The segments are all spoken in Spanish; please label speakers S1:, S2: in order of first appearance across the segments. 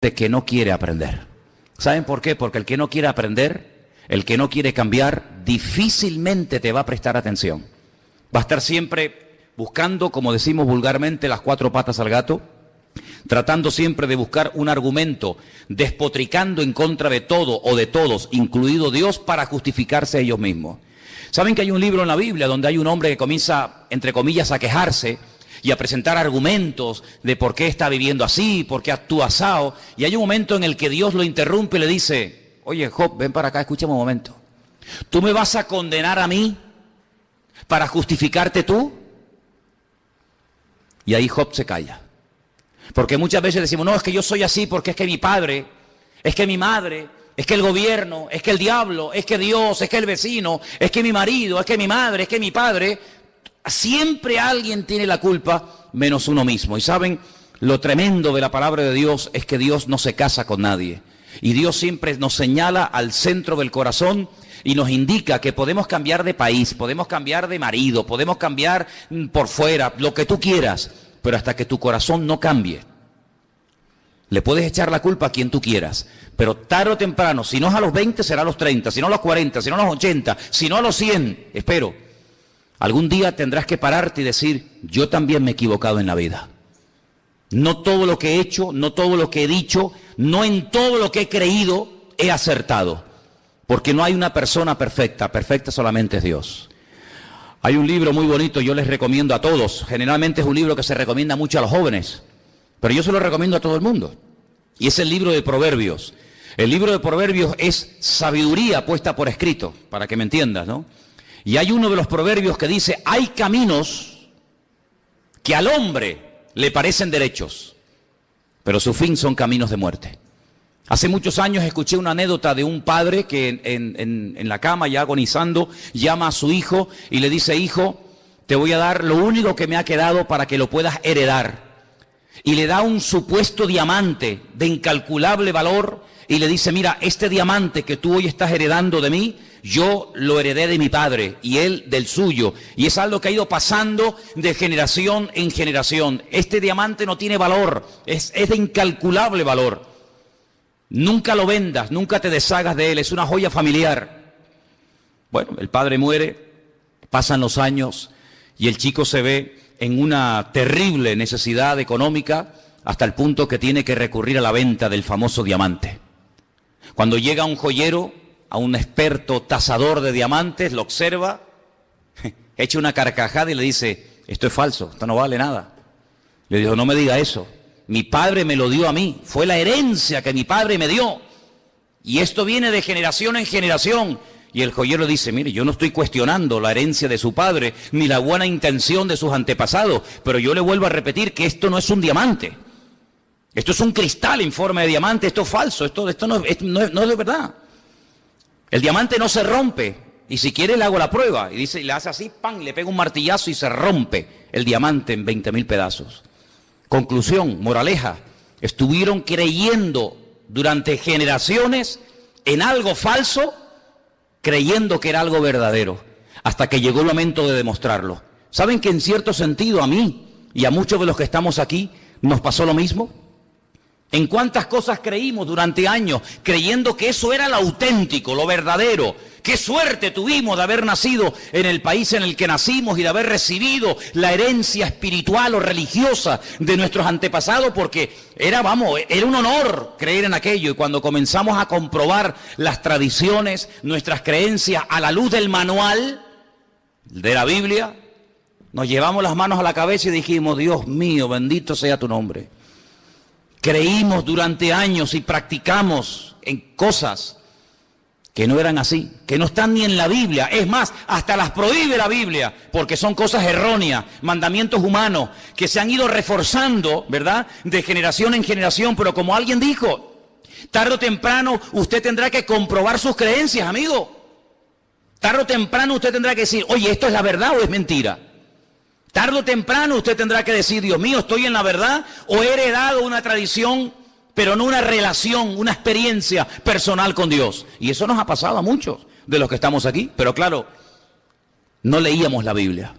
S1: de que no quiere aprender. ¿Saben por qué? Porque el que no quiere aprender, el que no quiere cambiar, difícilmente te va a prestar atención. Va a estar siempre buscando, como decimos vulgarmente, las cuatro patas al gato, tratando siempre de buscar un argumento, despotricando en contra de todo o de todos, incluido Dios, para justificarse a ellos mismos. ¿Saben que hay un libro en la Biblia donde hay un hombre que comienza, entre comillas, a quejarse y a presentar argumentos de por qué está viviendo así, por qué actúa asao? Y hay un momento en el que Dios lo interrumpe y le dice: oye, Job, ven para acá, escúchame un momento. ¿Tú me vas a condenar a mí para justificarte tú? Y ahí Job se calla. Porque muchas veces decimos: no, es que yo soy así porque es que mi padre, es que mi madre, es que el gobierno, es que el diablo, es que Dios, es que el vecino, es que mi marido, es que mi madre, es que mi padre. Siempre alguien tiene la culpa menos uno mismo. Y saben, lo tremendo de la palabra de Dios es que Dios no se casa con nadie. Y Dios siempre nos señala al centro del corazón y nos indica que podemos cambiar de país, podemos cambiar de marido, podemos cambiar por fuera, lo que tú quieras, pero hasta que tu corazón no cambie. Le puedes echar la culpa a quien tú quieras, pero tarde o temprano, si no es a los 20, será a los 30, si no a los 40, si no a los 80, si no a los 100, espero. Algún día tendrás que pararte y decir: yo también me he equivocado en la vida. No todo lo que he hecho, no todo lo que he dicho, no en todo lo que he creído he acertado. Porque no hay una persona perfecta, perfecta solamente es Dios. Hay un libro muy bonito, yo les recomiendo a todos. Generalmente es un libro que se recomienda mucho a los jóvenes, pero yo se lo recomiendo a todo el mundo. Y es el libro de Proverbios. El libro de Proverbios es sabiduría puesta por escrito, para que me entiendas, ¿no? Y hay uno de los proverbios que dice: hay caminos que al hombre le parecen derechos, pero su fin son caminos de muerte. Hace muchos años escuché una anécdota de un padre que en la cama, ya agonizando, llama a su hijo y le dice: hijo, te voy a dar lo único que me ha quedado para que lo puedas heredar. Y le da un supuesto diamante de incalculable valor y le dice: mira, este diamante que tú hoy estás heredando de mí, yo lo heredé de mi padre y él del suyo. Y es algo que ha ido pasando de generación en generación. Este diamante no tiene valor, es de incalculable valor. Nunca lo vendas, nunca te deshagas de él, es una joya familiar. Bueno, el padre muere, pasan los años y el chico se ve en una terrible necesidad económica hasta el punto que tiene que recurrir a la venta del famoso diamante. Cuando llega un joyero, a un experto tasador de diamantes, lo observa, echa una carcajada y le dice: esto es falso, esto no vale nada. Le dijo: no me diga eso, mi padre me lo dio a mí, fue la herencia que mi padre me dio, y esto viene de generación en generación. Y el joyero dice: mire, yo no estoy cuestionando la herencia de su padre, ni la buena intención de sus antepasados, pero yo le vuelvo a repetir que esto no es un diamante. Esto es un cristal en forma de diamante, esto es falso, esto no es de verdad. El diamante no se rompe, y si quiere le hago la prueba. Y dice, y le hace así, ¡pam!, le pega un martillazo y se rompe el diamante en 20.000 pedazos. Conclusión, moraleja: estuvieron creyendo durante generaciones en algo falso, creyendo que era algo verdadero, hasta que llegó el momento de demostrarlo. ¿Saben que en cierto sentido a mí y a muchos de los que estamos aquí nos pasó lo mismo? ¿En cuántas cosas creímos durante años, creyendo que eso era lo auténtico, lo verdadero? ¡Qué suerte tuvimos de haber nacido en el país en el que nacimos y de haber recibido la herencia espiritual o religiosa de nuestros antepasados! Porque era un honor creer en aquello. Y cuando comenzamos a comprobar las tradiciones, nuestras creencias a la luz del manual de la Biblia, nos llevamos las manos a la cabeza y dijimos: Dios mío, bendito sea tu nombre. Creímos durante años y practicamos en cosas que no eran así, que no están ni en la Biblia. Es más, hasta las prohíbe la Biblia, porque son cosas erróneas, mandamientos humanos, que se han ido reforzando, ¿verdad?, de generación en generación. Pero como alguien dijo, tarde o temprano usted tendrá que comprobar sus creencias, amigo. Tarde o temprano usted tendrá que decir: oye, ¿esto es la verdad o es mentira? Tarde o temprano usted tendrá que decir: Dios mío, ¿estoy en la verdad o he heredado una tradición, pero no una relación, una experiencia personal con Dios? Y eso nos ha pasado a muchos de los que estamos aquí. Pero claro, no leíamos la Biblia,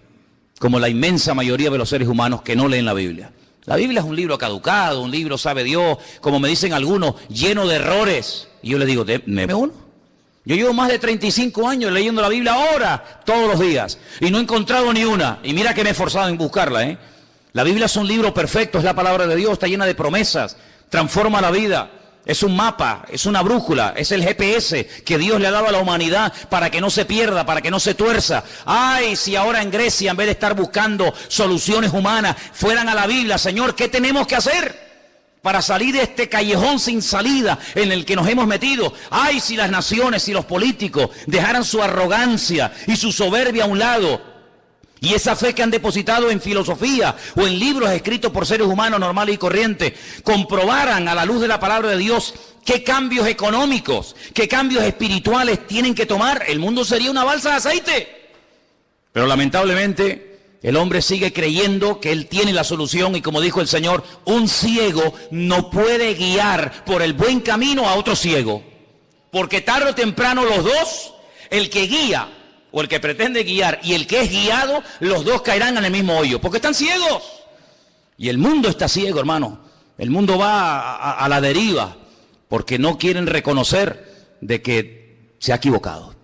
S1: como la inmensa mayoría de los seres humanos que no leen la Biblia. La Biblia es un libro caducado, un libro, sabe Dios, como me dicen algunos, lleno de errores. Y yo les digo, deme uno. Yo llevo más de 35 años leyendo la Biblia ahora, todos los días, y no he encontrado ni una. Y mira que me he esforzado en buscarla, ¿eh? La Biblia es un libro perfecto, es la palabra de Dios, está llena de promesas, transforma la vida. Es un mapa, es una brújula, es el GPS que Dios le ha dado a la humanidad para que no se pierda, para que no se tuerza. Ay, si ahora en Grecia, en vez de estar buscando soluciones humanas, fueran a la Biblia, Señor, ¿qué tenemos que hacer para salir de este callejón sin salida en el que nos hemos metido? Ay, si las naciones y los políticos dejaran su arrogancia y su soberbia a un lado, y esa fe que han depositado en filosofía o en libros escritos por seres humanos normales y corrientes, comprobaran a la luz de la palabra de Dios qué cambios económicos, qué cambios espirituales tienen que tomar, el mundo sería una balsa de aceite. Pero lamentablemente el hombre sigue creyendo que él tiene la solución y, como dijo el Señor, un ciego no puede guiar por el buen camino a otro ciego, porque tarde o temprano los dos, el que guía o el que pretende guiar y el que es guiado, los dos caerán en el mismo hoyo, porque están ciegos. Y el mundo está ciego, hermano. El mundo va a la deriva, porque no quieren reconocer de que se ha equivocado.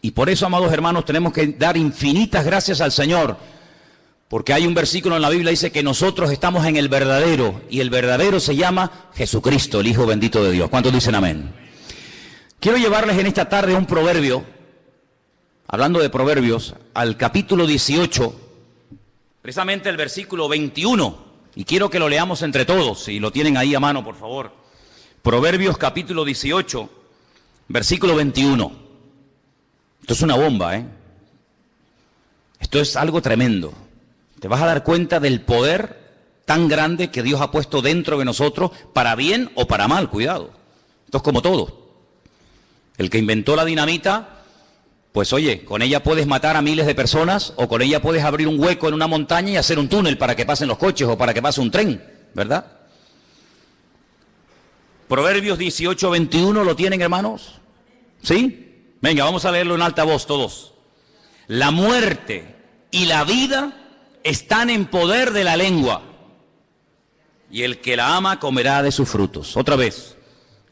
S1: Y por eso, amados hermanos, tenemos que dar infinitas gracias al Señor, porque hay un versículo en la Biblia que dice que nosotros estamos en el verdadero, y el verdadero se llama Jesucristo, el Hijo bendito de Dios. ¿Cuántos dicen amén? Quiero llevarles en esta tarde un proverbio. Hablando de Proverbios, al capítulo 18, precisamente el versículo 21, y quiero que lo leamos entre todos, si lo tienen ahí a mano, por favor. Proverbios capítulo 18, versículo 21. Esto es una bomba, ¿eh? Esto es algo tremendo. Te vas a dar cuenta del poder tan grande que Dios ha puesto dentro de nosotros, para bien o para mal, cuidado. Esto es como todo. El que inventó la dinamita, pues oye, con ella puedes matar a miles de personas, o con ella puedes abrir un hueco en una montaña y hacer un túnel para que pasen los coches o para que pase un tren, ¿verdad? Proverbios 18, 21, ¿lo tienen, hermanos? ¿Sí? Venga, vamos a leerlo en alta voz todos. La muerte y la vida están en poder de la lengua, y el que la ama comerá de sus frutos. Otra vez.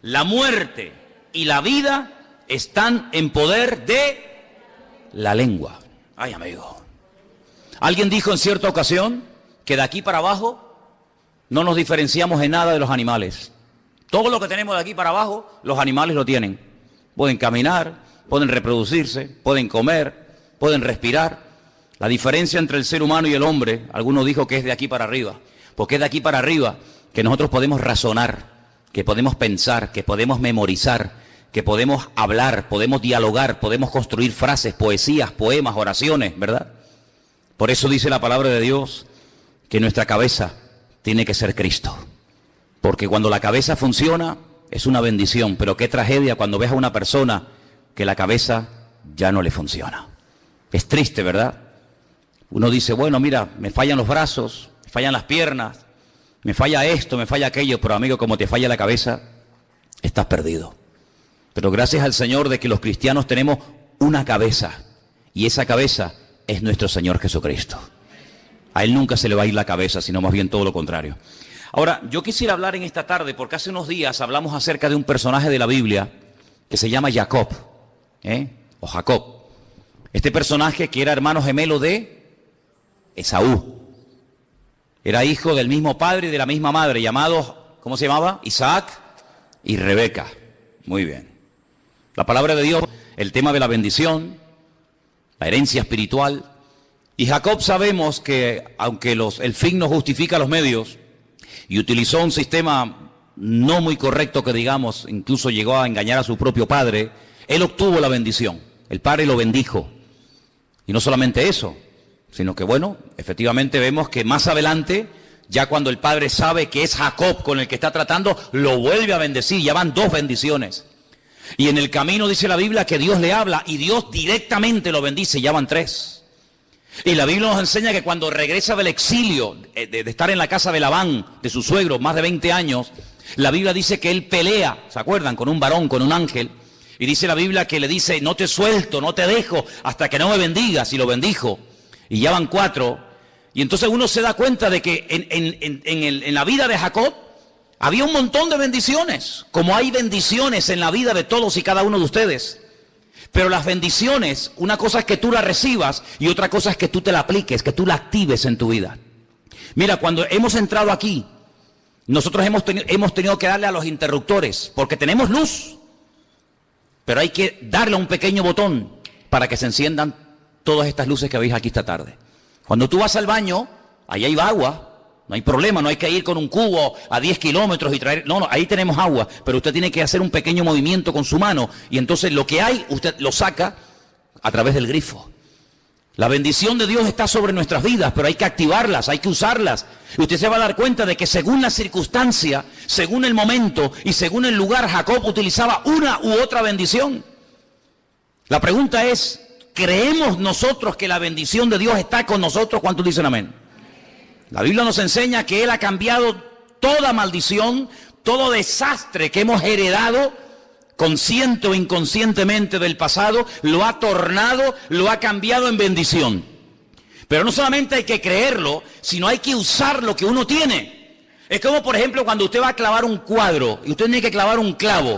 S1: La muerte y la vida están en poder de la lengua. Ay, amigo. Alguien dijo en cierta ocasión que de aquí para abajo no nos diferenciamos en nada de los animales. Todo lo que tenemos de aquí para abajo, los animales lo tienen. Pueden caminar, pueden reproducirse, pueden comer, pueden respirar. La diferencia entre el ser humano y el hombre, algunos dijo que es de aquí para arriba, porque es de aquí para arriba que nosotros podemos razonar, que podemos pensar, que podemos memorizar, que podemos hablar, podemos dialogar, podemos construir frases, poesías, poemas, oraciones, ¿verdad? Por eso dice la palabra de Dios que nuestra cabeza tiene que ser Cristo. Porque cuando la cabeza funciona es una bendición, pero qué tragedia cuando ves a una persona que la cabeza ya no le funciona. Es triste, ¿verdad? Uno dice, bueno, mira, me fallan los brazos, me fallan las piernas, me falla esto, me falla aquello, pero amigo, como te falla la cabeza, estás perdido. Pero gracias al Señor de que los cristianos tenemos una cabeza, y esa cabeza es nuestro Señor Jesucristo. A Él nunca se le va a ir la cabeza, sino más bien todo lo contrario. Ahora, yo quisiera hablar en esta tarde, porque hace unos días hablamos acerca de un personaje de la Biblia que se llama Jacob, o Jacob. Este personaje que era hermano gemelo de Esaú. Era hijo del mismo padre y de la misma madre, llamados, ¿cómo se llamaba? Isaac y Rebeca. Muy bien. La palabra de Dios, el tema de la bendición, la herencia espiritual. Y Jacob sabemos que, aunque el fin no justifica los medios, y utilizó un sistema no muy correcto que digamos, incluso llegó a engañar a su propio padre, él obtuvo la bendición. El padre lo bendijo. Y no solamente eso, sino que bueno, efectivamente vemos que más adelante, ya cuando el padre sabe que es Jacob con el que está tratando, lo vuelve a bendecir, ya van 2 bendiciones. Y en el camino dice la Biblia que Dios le habla y Dios directamente lo bendice, ya van 3. Y la Biblia nos enseña que cuando regresa del exilio, de estar en la casa de Labán, de su suegro, más de 20 años, la Biblia dice que él pelea, ¿se acuerdan? Con un varón, con un ángel. Y dice la Biblia que le dice, no te suelto, no te dejo, hasta que no me bendigas, y lo bendijo. Y ya van 4, Y entonces uno se da cuenta de que en la vida de Jacob había un montón de bendiciones, como hay bendiciones en la vida de todos y cada uno de ustedes. Pero las bendiciones, una cosa es que tú las recibas y otra cosa es que tú te la apliques, que tú la actives en tu vida. Mira, cuando hemos entrado aquí, nosotros hemos tenido que darle a los interruptores, porque tenemos luz, pero hay que darle a un pequeño botón para que se enciendan todas estas luces que veis aquí esta tarde. Cuando tú vas al baño, ahí hay agua, no hay problema, no hay que ir con un cubo a 10 kilómetros y traer... No, ahí tenemos agua, pero usted tiene que hacer un pequeño movimiento con su mano y entonces lo que hay, usted lo saca a través del grifo. La bendición de Dios está sobre nuestras vidas, pero hay que activarlas, hay que usarlas. Y usted se va a dar cuenta de que según la circunstancia, según el momento y según el lugar, Jacob utilizaba una u otra bendición. La pregunta es, ¿creemos nosotros que la bendición de Dios está con nosotros? ¿Cuántos dicen amén? La Biblia nos enseña que Él ha cambiado toda maldición, todo desastre que hemos heredado, consciente o inconscientemente del pasado, lo ha tornado, lo ha cambiado en bendición. Pero no solamente hay que creerlo, sino hay que usar lo que uno tiene. Es como, por ejemplo, cuando usted va a clavar un cuadro y usted tiene que clavar un clavo.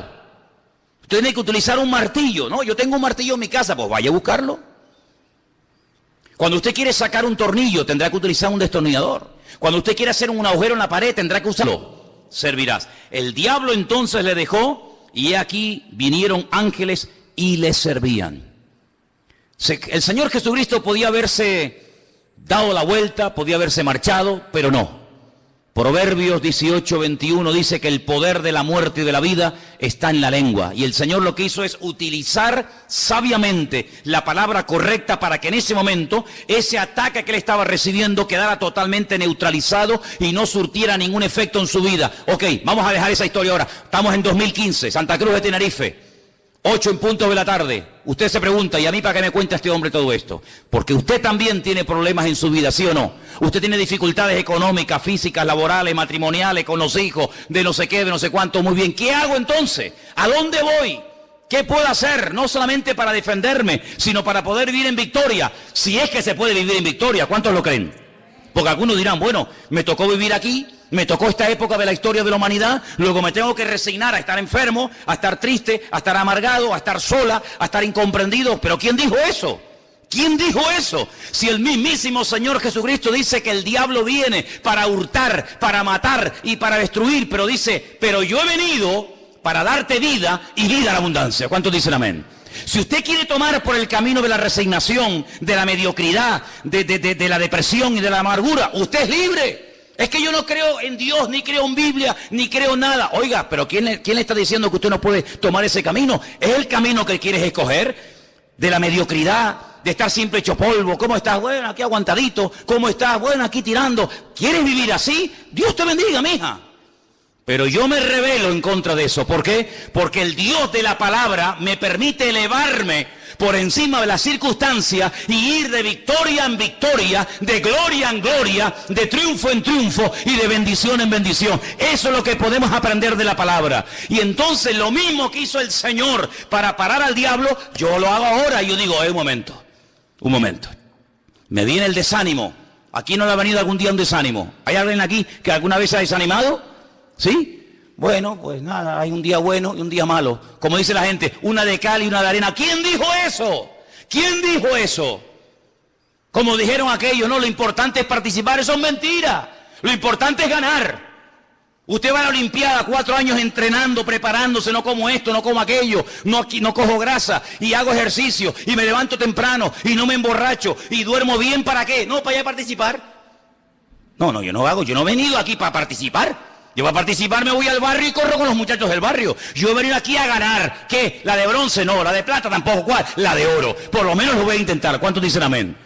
S1: Usted tiene que utilizar un martillo, ¿no? Yo tengo un martillo en mi casa, pues vaya a buscarlo. Cuando usted quiere sacar un tornillo, tendrá que utilizar un destornillador. Cuando usted quiere hacer un agujero en la pared, tendrá que usarlo. Servirás. El diablo entonces le dejó, y he aquí vinieron ángeles y le servían. El Señor Jesucristo podía haberse dado la vuelta, podía haberse marchado, pero no. Proverbios 18:21 dice que el poder de la muerte y de la vida está en la lengua. Y el Señor lo que hizo es utilizar sabiamente la palabra correcta para que en ese momento ese ataque que él estaba recibiendo quedara totalmente neutralizado y no surtiera ningún efecto en su vida. Ok, vamos a dejar esa historia ahora. Estamos en 2015, Santa Cruz de Tenerife. 8:00 de la tarde. Usted se pregunta, ¿y a mí para qué me cuenta este hombre todo esto? Porque usted también tiene problemas en su vida, ¿sí o no? Usted tiene dificultades económicas, físicas, laborales, matrimoniales, con los hijos, de no sé qué, de no sé cuánto. Muy bien, ¿qué hago entonces? ¿A dónde voy? ¿Qué puedo hacer? No solamente para defenderme, sino para poder vivir en victoria. Si es que se puede vivir en victoria, ¿cuántos lo creen? Porque algunos dirán, bueno, me tocó vivir aquí, me tocó esta época de la historia de la humanidad, luego me tengo que resignar a estar enfermo, a estar triste, a estar amargado, a estar sola, a estar incomprendido. ¿Pero quién dijo eso? ¿Quién dijo eso? Si el mismísimo Señor Jesucristo dice que el diablo viene para hurtar, para matar y para destruir, pero dice, pero yo he venido para darte vida y vida en abundancia. ¿Cuántos dicen amén? Si usted quiere tomar por el camino de la resignación, de la mediocridad, de la depresión y de la amargura, usted es libre. Es que yo no creo en Dios, ni creo en Biblia, ni creo nada. Oiga, pero ¿quién le está diciendo que usted no puede tomar ese camino? ¿Es el camino que quieres escoger? De la mediocridad, de estar siempre hecho polvo. ¿Cómo estás? Bueno, aquí aguantadito. ¿Cómo estás? Bueno, aquí tirando. ¿Quieres vivir así? Dios te bendiga, mija. Pero yo me rebelo en contra de eso. ¿Por qué? Porque el Dios de la palabra me permite elevarme por encima de las circunstancias y ir de victoria en victoria, de gloria en gloria, de triunfo en triunfo y de bendición en bendición. Eso es lo que podemos aprender de la palabra. Y entonces lo mismo que hizo el Señor para parar al diablo, yo lo hago ahora. Y yo digo, un momento. Me viene el desánimo. ¿Aquí no le ha venido algún día un desánimo? ¿Hay alguien aquí que alguna vez se ha desanimado? ¿Sí? Bueno, pues nada, hay un día bueno y un día malo. Como dice la gente, una de cal y una de arena. ¿Quién dijo eso? ¿Quién dijo eso? Como dijeron aquellos, no, lo importante es participar. Eso es mentira. Lo importante es ganar. Usted va a la Olimpiada 4 años entrenando, preparándose, no como esto, no como aquello, no cojo grasa y hago ejercicio y me levanto temprano y no me emborracho y duermo bien. ¿Para qué? No, para ir a participar. No, yo no he venido aquí para participar. Yo para participar me voy al barrio y corro con los muchachos del barrio. Yo he venido aquí a ganar. ¿Qué? ¿La de bronce? No. ¿La de plata? Tampoco. ¿Cuál? La de oro. Por lo menos lo voy a intentar. ¿Cuántos dicen amén?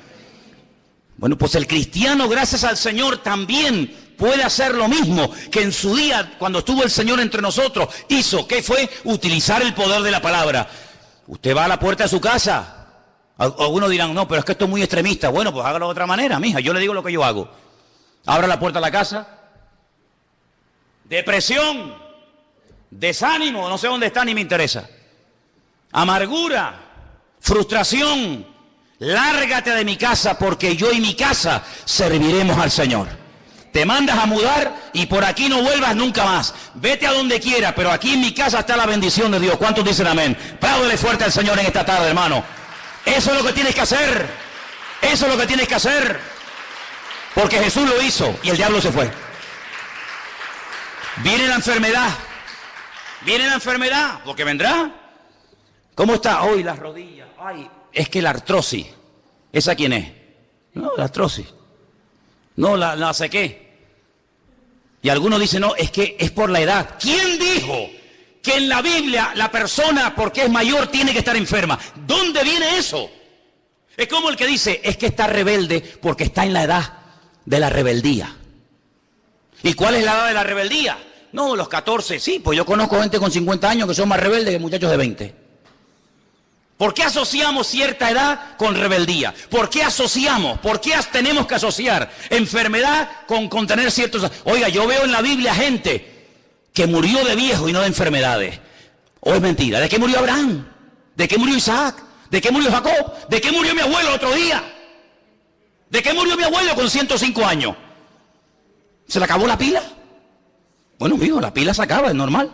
S1: Bueno, pues el cristiano, gracias al Señor, también puede hacer lo mismo que en su día, cuando estuvo el Señor entre nosotros, hizo. ¿Qué fue? Utilizar el poder de la palabra. Usted va a la puerta de su casa. Algunos dirán, no, pero es que esto es muy extremista. Bueno, pues hágalo de otra manera, mija. Yo le digo lo que yo hago. Abra la puerta de la casa. Depresión, desánimo, no sé dónde está ni me interesa. Amargura, frustración, Lárgate de mi casa, porque yo y mi casa serviremos al Señor. Te mandas a mudar y por aquí no vuelvas nunca más. Vete a donde quiera, pero aquí en mi casa está la bendición de Dios. ¿Cuántos dicen amén? Apláudele fuerte al Señor en esta tarde, hermano. Eso es lo que tienes que hacer. Eso es lo que tienes que hacer. Porque Jesús lo hizo y el diablo se fue. Viene la enfermedad. Viene la enfermedad, porque vendrá. ¿Cómo está hoy las rodillas? Ay, es que la artrosis. ¿Esa quién es? No, la artrosis. No, la sé qué. Y algunos dicen, no, es que es por la edad. ¿Quién dijo que en la Biblia la persona porque es mayor tiene que estar enferma? ¿Dónde viene eso? Es como el que dice, es que está rebelde porque está en la edad de la rebeldía. ¿Y cuál es la edad de la rebeldía? No, los 14, sí, pues yo conozco gente con 50 años que son más rebeldes que muchachos de 20. ¿Por qué asociamos cierta edad con rebeldía? ¿Por qué asociamos? ¿Por qué tenemos que asociar enfermedad con tener ciertos... Oiga, yo veo en la Biblia gente que murió de viejo y no de enfermedades. ¿O es mentira? ¿De qué murió Abraham? ¿De qué murió Isaac? ¿De qué murió Jacob? ¿De qué murió mi abuelo el otro día? ¿De qué murió mi abuelo con 105 años? ¿Se le acabó la pila? Bueno, amigo, la pila se acaba, es normal.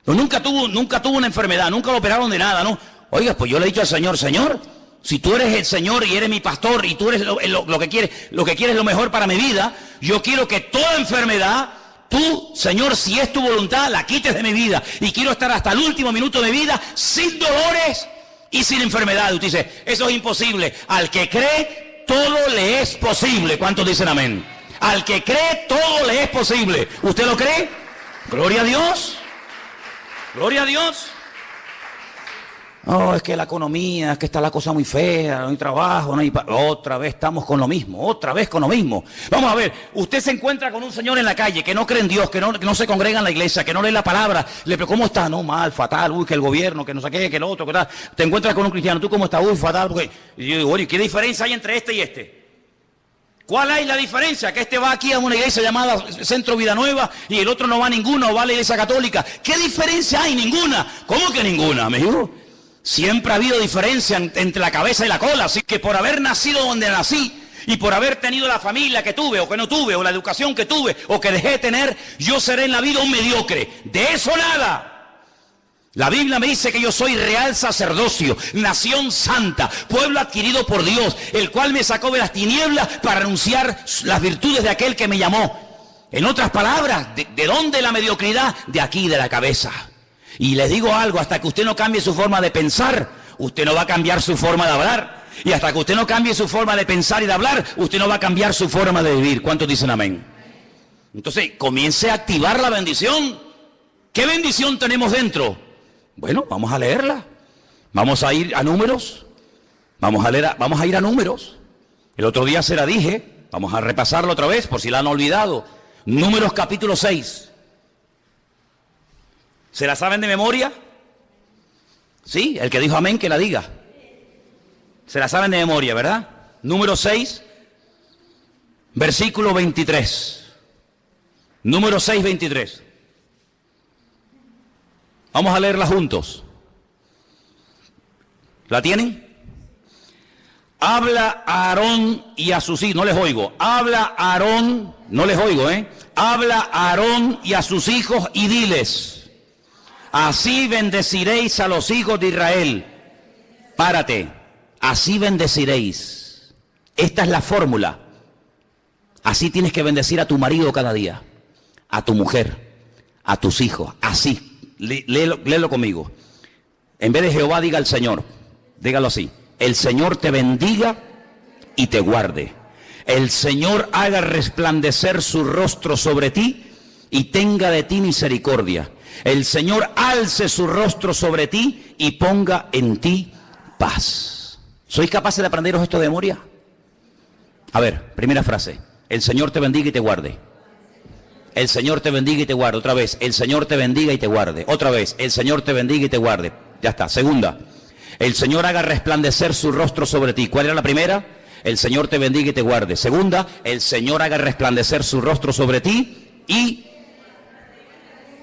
S1: Pero nunca tuvo una enfermedad, nunca lo operaron de nada, ¿no? Oiga, pues yo le he dicho al Señor, Señor, si tú eres el Señor y eres mi pastor y tú eres lo que quieres lo mejor para mi vida, yo quiero que toda enfermedad, tú, Señor, si es tu voluntad, la quites de mi vida. Y quiero estar hasta el último minuto de mi vida sin dolores y sin enfermedad. Usted dice, eso es imposible. Al que cree, todo le es posible. ¿Cuántos dicen amén? Al que cree, todo le es posible. ¿Usted lo cree? Gloria a Dios. Gloria a Dios. Oh, es que la economía, es que está la cosa muy fea, no hay trabajo, no hay... Otra vez estamos con lo mismo, otra vez con lo mismo. Vamos a ver, usted se encuentra con un señor en la calle que no cree en Dios, que no se congrega en la iglesia, que no lee la palabra. Le pregunta, ¿cómo está? No, mal, fatal, uy, que el gobierno, que no sé qué, que lo otro, que tal. Te encuentras con un cristiano, ¿tú cómo estás? Uy, fatal, porque... Y yo digo, oye, ¿qué diferencia hay entre este y este? ¿Cuál hay la diferencia? Que este va aquí a una iglesia llamada Centro Vida Nueva y el otro no va a ninguna o va a la iglesia católica. ¿Qué diferencia hay? Ninguna. ¿Cómo que ninguna, amigo? Siempre ha habido diferencia entre la cabeza y la cola, así que por haber nacido donde nací y por haber tenido la familia que tuve o que no tuve o la educación que tuve o que dejé de tener, yo seré en la vida un mediocre. De eso nada. La Biblia me dice que yo soy real sacerdocio, nación santa, pueblo adquirido por Dios, el cual me sacó de las tinieblas para anunciar las virtudes de aquel que me llamó. En otras palabras, ¿de dónde la mediocridad? De aquí, de la cabeza. Y les digo algo, hasta que usted no cambie su forma de pensar, usted no va a cambiar su forma de hablar. Y hasta que usted no cambie su forma de pensar y de hablar, usted no va a cambiar su forma de vivir. ¿Cuántos dicen amén? Entonces, comience a activar la bendición. ¿Qué bendición tenemos dentro? Bueno, vamos a leerla. Vamos a ir a Números. Vamos a ir a Números. El otro día se la dije. Vamos a repasarlo otra vez, por si la han olvidado. Números capítulo 6. ¿Se la saben de memoria? Sí, el que dijo amén, que la diga. Se la saben de memoria, ¿verdad? Número 6, versículo 23. Número 6, 23. Vamos a leerla juntos. ¿La tienen? Habla a Aarón y a sus hijos. No les oigo. Habla a Aarón, no les oigo, Habla a Aarón y a sus hijos y diles: así bendeciréis a los hijos de Israel. Párate. Así bendeciréis. Esta es la fórmula. Así tienes que bendecir a tu marido cada día, a tu mujer, a tus hijos. Así. Léelo conmigo. En vez de Jehová, diga el Señor. Dígalo así. El Señor te bendiga y te guarde. El Señor haga resplandecer su rostro sobre ti y tenga de ti misericordia. El Señor alce su rostro sobre ti y ponga en ti paz. ¿Sois capaces de aprenderos esto de memoria? A ver, primera frase. El Señor te bendiga y te guarde. El Señor te bendiga y te guarde. Otra vez. El Señor te bendiga y te guarde. Otra vez. El Señor te bendiga y te guarde. Ya está. Segunda. El Señor haga resplandecer su rostro sobre ti. ¿Cuál era la primera? El Señor te bendiga y te guarde. Segunda. El Señor haga resplandecer su rostro sobre ti y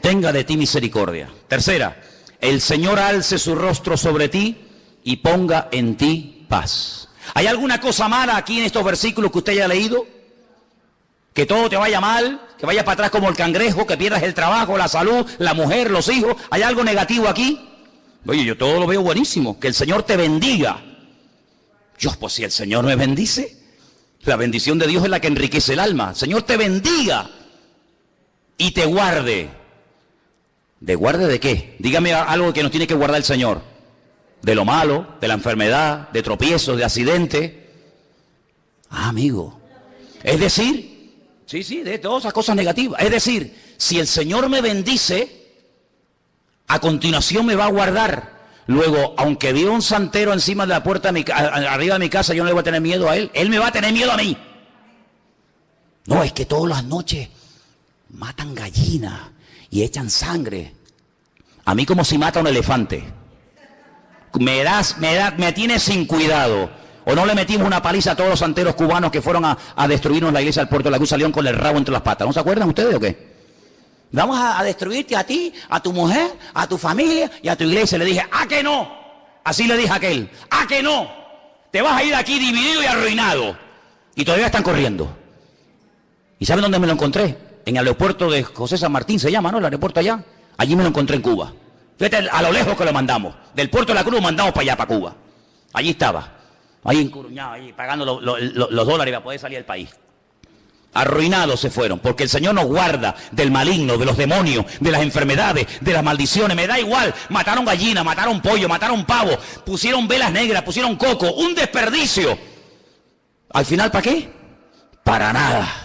S1: tenga de ti misericordia. Tercera, el Señor alce su rostro sobre ti y ponga en ti paz. ¿Hay alguna cosa mala aquí en estos versículos que usted haya leído? Que todo te vaya mal, que vayas para atrás como el cangrejo, que pierdas el trabajo, la salud, la mujer, los hijos. ¿Hay algo negativo aquí? Oye, yo todo lo veo buenísimo. Que el Señor te bendiga. Dios, pues si el Señor me bendice, la bendición de Dios es la que enriquece el alma. El Señor te bendiga y te guarde. ¿De guarde de qué? Dígame algo que nos tiene que guardar el Señor. De lo malo, de la enfermedad, de tropiezos, de accidentes. Ah, amigo. Es decir, sí, de todas esas cosas negativas. Es decir, si el Señor me bendice, a continuación me va a guardar. Luego, aunque viva un santero encima de la puerta de arriba de mi casa, yo no le voy a tener miedo a él. Él me va a tener miedo a mí. No, es que todas las noches matan gallinas y echan sangre. A mí como si mata un elefante. Me tiene sin cuidado. ¿O no le metimos una paliza a todos los santeros cubanos que fueron a destruirnos la iglesia del Puerto de la Cruz? Salieron con el rabo entre las patas. ¿No se acuerdan ustedes o qué? Vamos a destruirte a ti, a tu mujer, a tu familia y a tu iglesia. Le dije, ¡ah, que no! Así le dije a aquel, ¡ah, que no! Te vas a ir de aquí dividido y arruinado. Y todavía están corriendo. ¿Y saben dónde me lo encontré? En el aeropuerto de José San Martín, se llama, ¿no? El aeropuerto allá. Allí me lo encontré en Cuba. Fíjate a lo lejos que lo mandamos. Del Puerto de la Cruz lo mandamos para allá, para Cuba. Allí estaba. Ahí encuruñado, ahí pagando los dólares para poder salir del país. Arruinados se fueron, porque el Señor nos guarda del maligno, de los demonios, de las enfermedades, de las maldiciones. Me da igual, mataron gallinas, mataron pollo, mataron pavo, pusieron velas negras, pusieron coco, un desperdicio. Al final, ¿para qué? Para nada.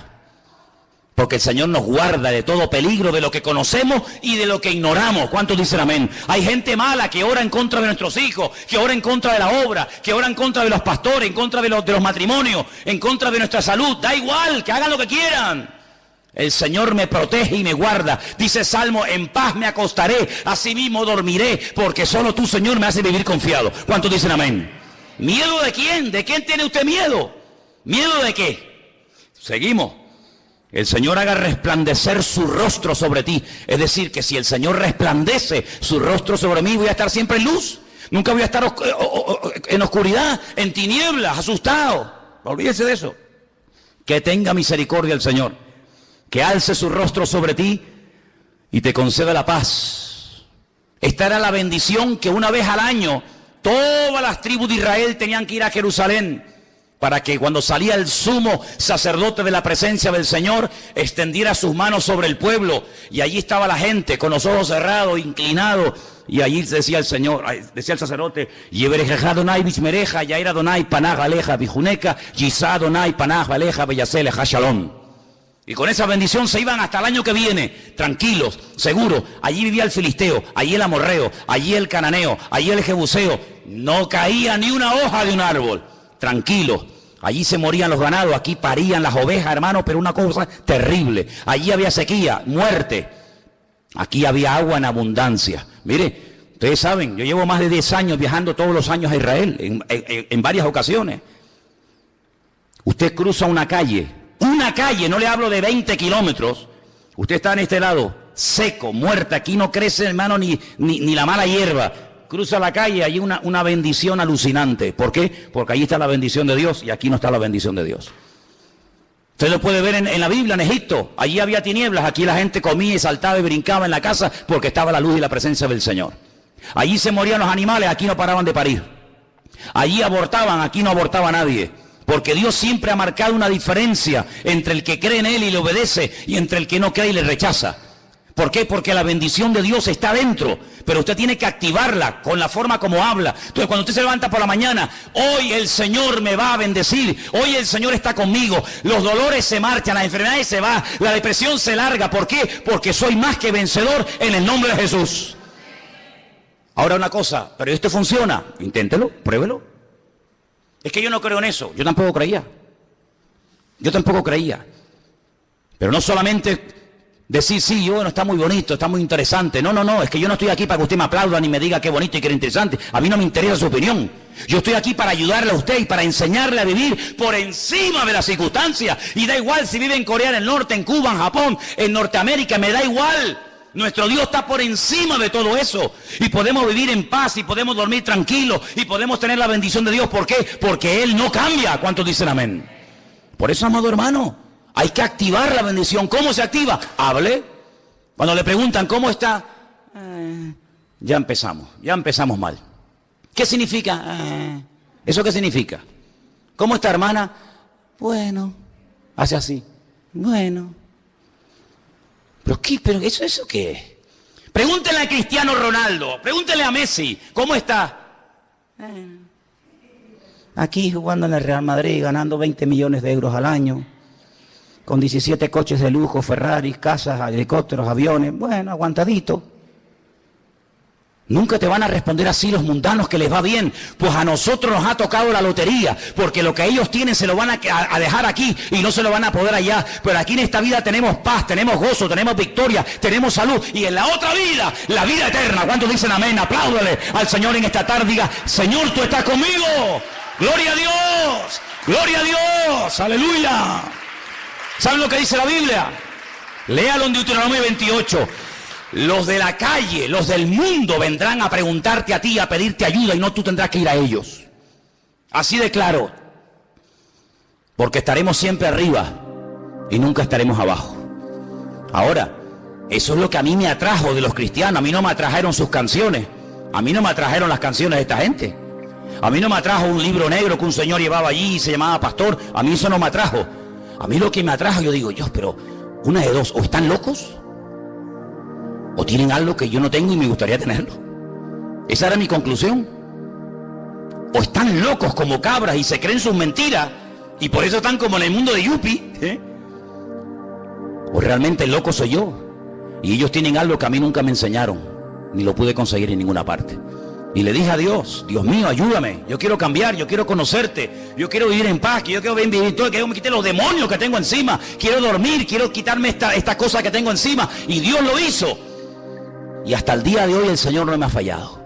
S1: Porque el Señor nos guarda de todo peligro, de lo que conocemos y de lo que ignoramos. ¿Cuántos dicen amén? Hay gente mala que ora en contra de nuestros hijos, que ora en contra de la obra, que ora en contra de los pastores, en contra de los matrimonios, en contra de nuestra salud. Da igual, que hagan lo que quieran. El Señor me protege y me guarda. Dice Salmo, en paz me acostaré, asimismo dormiré, porque solo tú, Señor, me haces vivir confiado. ¿Cuántos dicen amén? ¿Miedo de quién? ¿De quién tiene usted miedo? ¿Miedo de qué? Seguimos. El Señor haga resplandecer su rostro sobre ti. Es decir, que si el Señor resplandece su rostro sobre mí, voy a estar siempre en luz. Nunca voy a estar en oscuridad, en tinieblas, asustado. Olvídese de eso. Que tenga misericordia el Señor. Que alce su rostro sobre ti y te conceda la paz. Esta era la bendición que una vez al año todas las tribus de Israel tenían que ir a Jerusalén, para que cuando salía el sumo sacerdote de la presencia del Señor, extendiera sus manos sobre el pueblo, y allí estaba la gente con los ojos cerrados, inclinados, y allí decía el Señor, decía el sacerdote, Yebereja Donai Bishmereja, Yaira Donai Panaj Aleja Bijuneca, Yisá Donai Panaj Aleja Beyasele Hashalom. Y con esa bendición se iban hasta el año que viene, tranquilos, seguros. Allí vivía el filisteo, allí el amorreo, allí el cananeo, allí el jebuseo. No caía ni una hoja de un árbol. Tranquilos, allí se morían los ganados, aquí parían las ovejas, hermano, pero una cosa terrible. Allí había sequía, muerte. Aquí había agua en abundancia. Mire, ustedes saben, yo llevo más de 10 años viajando todos los años a Israel, en varias ocasiones. Usted cruza una calle, no le hablo de 20 kilómetros. Usted está en este lado, seco, muerta, aquí no crece, hermano, ni la mala hierba. Cruza la calle, hay una bendición alucinante. ¿Por qué? Porque ahí está la bendición de Dios y aquí no está la bendición de Dios. Usted lo puede ver en la Biblia, en Egipto. Allí había tinieblas, aquí la gente comía y saltaba y brincaba en la casa porque estaba la luz y la presencia del Señor. Allí se morían los animales, aquí no paraban de parir. Allí abortaban, aquí no abortaba nadie. Porque Dios siempre ha marcado una diferencia entre el que cree en Él y le obedece y entre el que no cree y le rechaza. ¿Por qué? Porque la bendición de Dios está dentro, pero usted tiene que activarla con la forma como habla. Entonces, cuando usted se levanta por la mañana, hoy el Señor me va a bendecir, hoy el Señor está conmigo, los dolores se marchan, las enfermedades se van, la depresión se larga. ¿Por qué? Porque soy más que vencedor en el nombre de Jesús. Ahora una cosa, pero esto funciona, inténtelo, pruébelo. Es que yo no creo en eso, yo tampoco creía. Pero no solamente decir, sí, bueno, está muy bonito, está muy interesante. No, es que yo no estoy aquí para que usted me aplauda ni me diga qué bonito y qué interesante. A mí no me interesa su opinión. Yo estoy aquí para ayudarle a usted y para enseñarle a vivir por encima de las circunstancias. Y da igual si vive en Corea del Norte, en Cuba, en Japón, en Norteamérica, me da igual. Nuestro Dios está por encima de todo eso. Y podemos vivir en paz y podemos dormir tranquilos y podemos tener la bendición de Dios. ¿Por qué? Porque Él no cambia. ¿Cuántos dicen amén? Por eso, amado hermano, hay que activar la bendición. ¿Cómo se activa? Hable. Cuando le preguntan, ¿cómo está? Ya empezamos mal. ¿Qué significa? ¿Eso qué significa? ¿Cómo está, hermana? Bueno, hace así. Bueno. ¿Pero qué? ¿Pero eso qué es? Pregúntenle a Cristiano Ronaldo, pregúntenle a Messi, ¿cómo está? Aquí jugando en el Real Madrid, ganando 20 millones de euros al año, con 17 coches de lujo, Ferraris, casas, helicópteros, aviones, bueno, aguantadito. Nunca te van a responder así los mundanos que les va bien, pues a nosotros nos ha tocado la lotería, porque lo que ellos tienen se lo van a dejar aquí y no se lo van a poder allá. Pero aquí en esta vida tenemos paz, tenemos gozo, tenemos victoria, tenemos salud, y en la otra vida, la vida eterna. ¿Cuántos dicen amén? Apláudale al Señor en esta tarde, diga, Señor, tú estás conmigo. Gloria a Dios, gloria a Dios, aleluya. ¿Saben lo que dice la Biblia? Léalo en Deuteronomio 28. Los de la calle, los del mundo vendrán a preguntarte a ti, a pedirte ayuda, y no tú tendrás que ir a ellos. Así de claro. Porque estaremos siempre arriba y nunca estaremos abajo. Ahora, eso es lo que a mí me atrajo de los cristianos. A mí no me atrajeron sus canciones. A mí no me atrajeron las canciones de esta gente. A mí no me atrajo un libro negro que un señor llevaba allí y se llamaba pastor. A mí eso no me atrajo. A mí lo que me atrajo, yo digo, Dios, pero una de dos, o están locos o tienen algo que yo no tengo y me gustaría tenerlo. Esa era mi conclusión. O están locos como cabras y se creen sus mentiras y por eso están como en el mundo de Yupi, o realmente el loco soy yo y ellos tienen algo que a mí nunca me enseñaron ni lo pude conseguir en ninguna parte. Y le dije a Dios, Dios mío, ayúdame, yo quiero cambiar, yo quiero conocerte, yo quiero vivir en paz, yo quiero vivir todo, que me quite los demonios que tengo encima, quiero dormir, quiero quitarme esta cosa que tengo encima. Y Dios lo hizo. Y hasta el día de hoy el Señor no me ha fallado.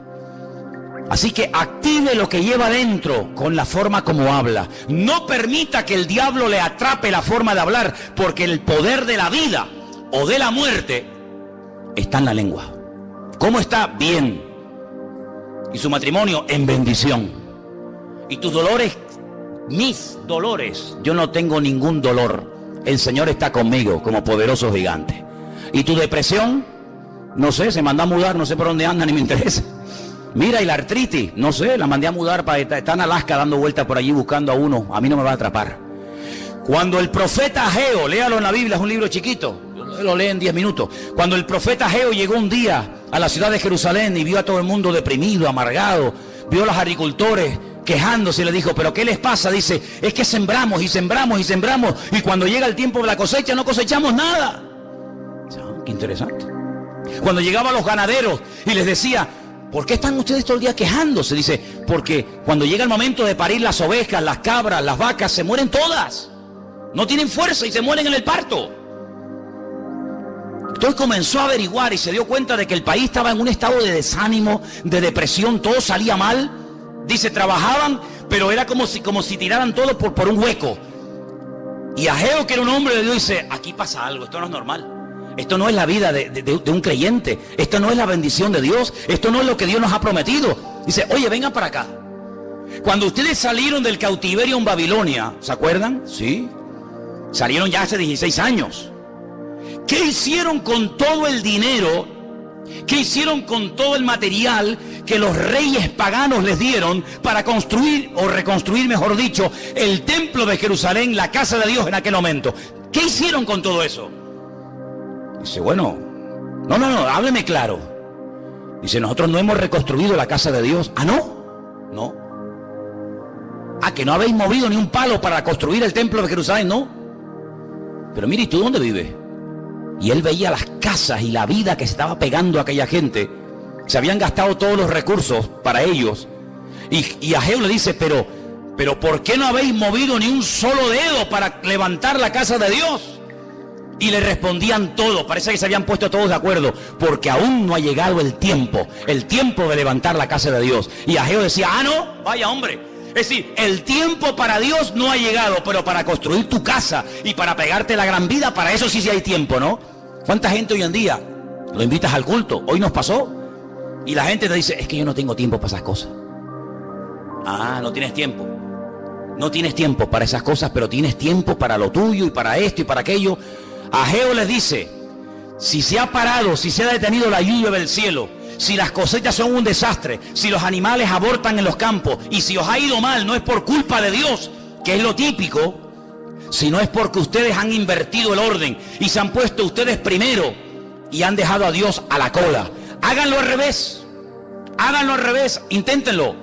S1: Así que active lo que lleva dentro con la forma como habla. No permita que el diablo le atrape la forma de hablar, porque el poder de la vida o de la muerte está en la lengua. ¿Cómo está? Bien. Y su matrimonio en bendición. Y tus dolores, mis dolores, yo no tengo ningún dolor. El Señor está conmigo como poderoso gigante. Y tu depresión, no sé, se mandó a mudar, no sé por dónde anda, ni me interesa. Mira, y la artritis, no sé, la mandé a mudar, está en Alaska dando vueltas por allí buscando a uno, a mí no me va a atrapar. Cuando el profeta Ageo, léalo en la Biblia, es un libro chiquito, lo lee en 10 minutos. Cuando el profeta Ageo llegó un día a la ciudad de Jerusalén y vio a todo el mundo deprimido, amargado, vio a los agricultores quejándose y le dijo, ¿pero qué les pasa? Dice, es que sembramos y sembramos y sembramos y cuando llega el tiempo de la cosecha no cosechamos nada. Qué interesante. Cuando llegaban los ganaderos y les decía, ¿por qué están ustedes todo el día quejándose? Dice, porque cuando llega el momento de parir las ovejas, las cabras, las vacas, se mueren todas. No tienen fuerza y se mueren en el parto. Entonces comenzó a averiguar y se dio cuenta de que el país estaba en un estado de desánimo, de depresión, todo salía mal. Dice, trabajaban, pero era como si tiraran todo por un hueco. Y Ageo, que era un hombre de Dios, dice, aquí pasa algo, esto no es normal. Esto no es la vida de un creyente. Esto no es la bendición de Dios. Esto no es lo que Dios nos ha prometido. Dice, oye, vengan para acá. Cuando ustedes salieron del cautiverio en Babilonia, ¿se acuerdan? Sí. Salieron ya hace 16 años. ¿Qué hicieron con todo el dinero? ¿Qué hicieron con todo el material que los reyes paganos les dieron para construir, o reconstruir, mejor dicho, el templo de Jerusalén, la casa de Dios en aquel momento? ¿Qué hicieron con todo eso? Dice, bueno, no, hábleme claro. Dice, nosotros no hemos reconstruido la casa de Dios. ¿Ah, no? No. ¿Ah, que no habéis movido ni un palo para construir el templo de Jerusalén? No. Pero mire, ¿y tú dónde vives? Y él veía las casas y la vida que se estaba pegando a aquella gente. Se habían gastado todos los recursos para ellos. Y Ageo le dice, pero ¿por qué no habéis movido ni un solo dedo para levantar la casa de Dios? Y le respondían todos, parece que se habían puesto todos de acuerdo, porque aún no ha llegado el tiempo de levantar la casa de Dios. Y Ageo decía, no, vaya hombre. Es decir, el tiempo para Dios no ha llegado, pero para construir tu casa y para pegarte la gran vida, para eso sí hay tiempo, ¿no? ¿Cuánta gente hoy en día Lo invitas al culto. Hoy nos pasó. Y la gente te dice, es que yo no tengo tiempo para esas cosas. Ah, no tienes tiempo. No tienes tiempo para esas cosas, pero tienes tiempo para lo tuyo y para esto y para aquello. Ageo les dice, si se ha parado, si se ha detenido la lluvia del cielo, si las cosechas son un desastre, si los animales abortan en los campos y si os ha ido mal, no es por culpa de Dios, que es lo típico, sino es porque ustedes han invertido el orden y se han puesto ustedes primero y han dejado a Dios a la cola. Háganlo al revés. Háganlo al revés. Inténtenlo.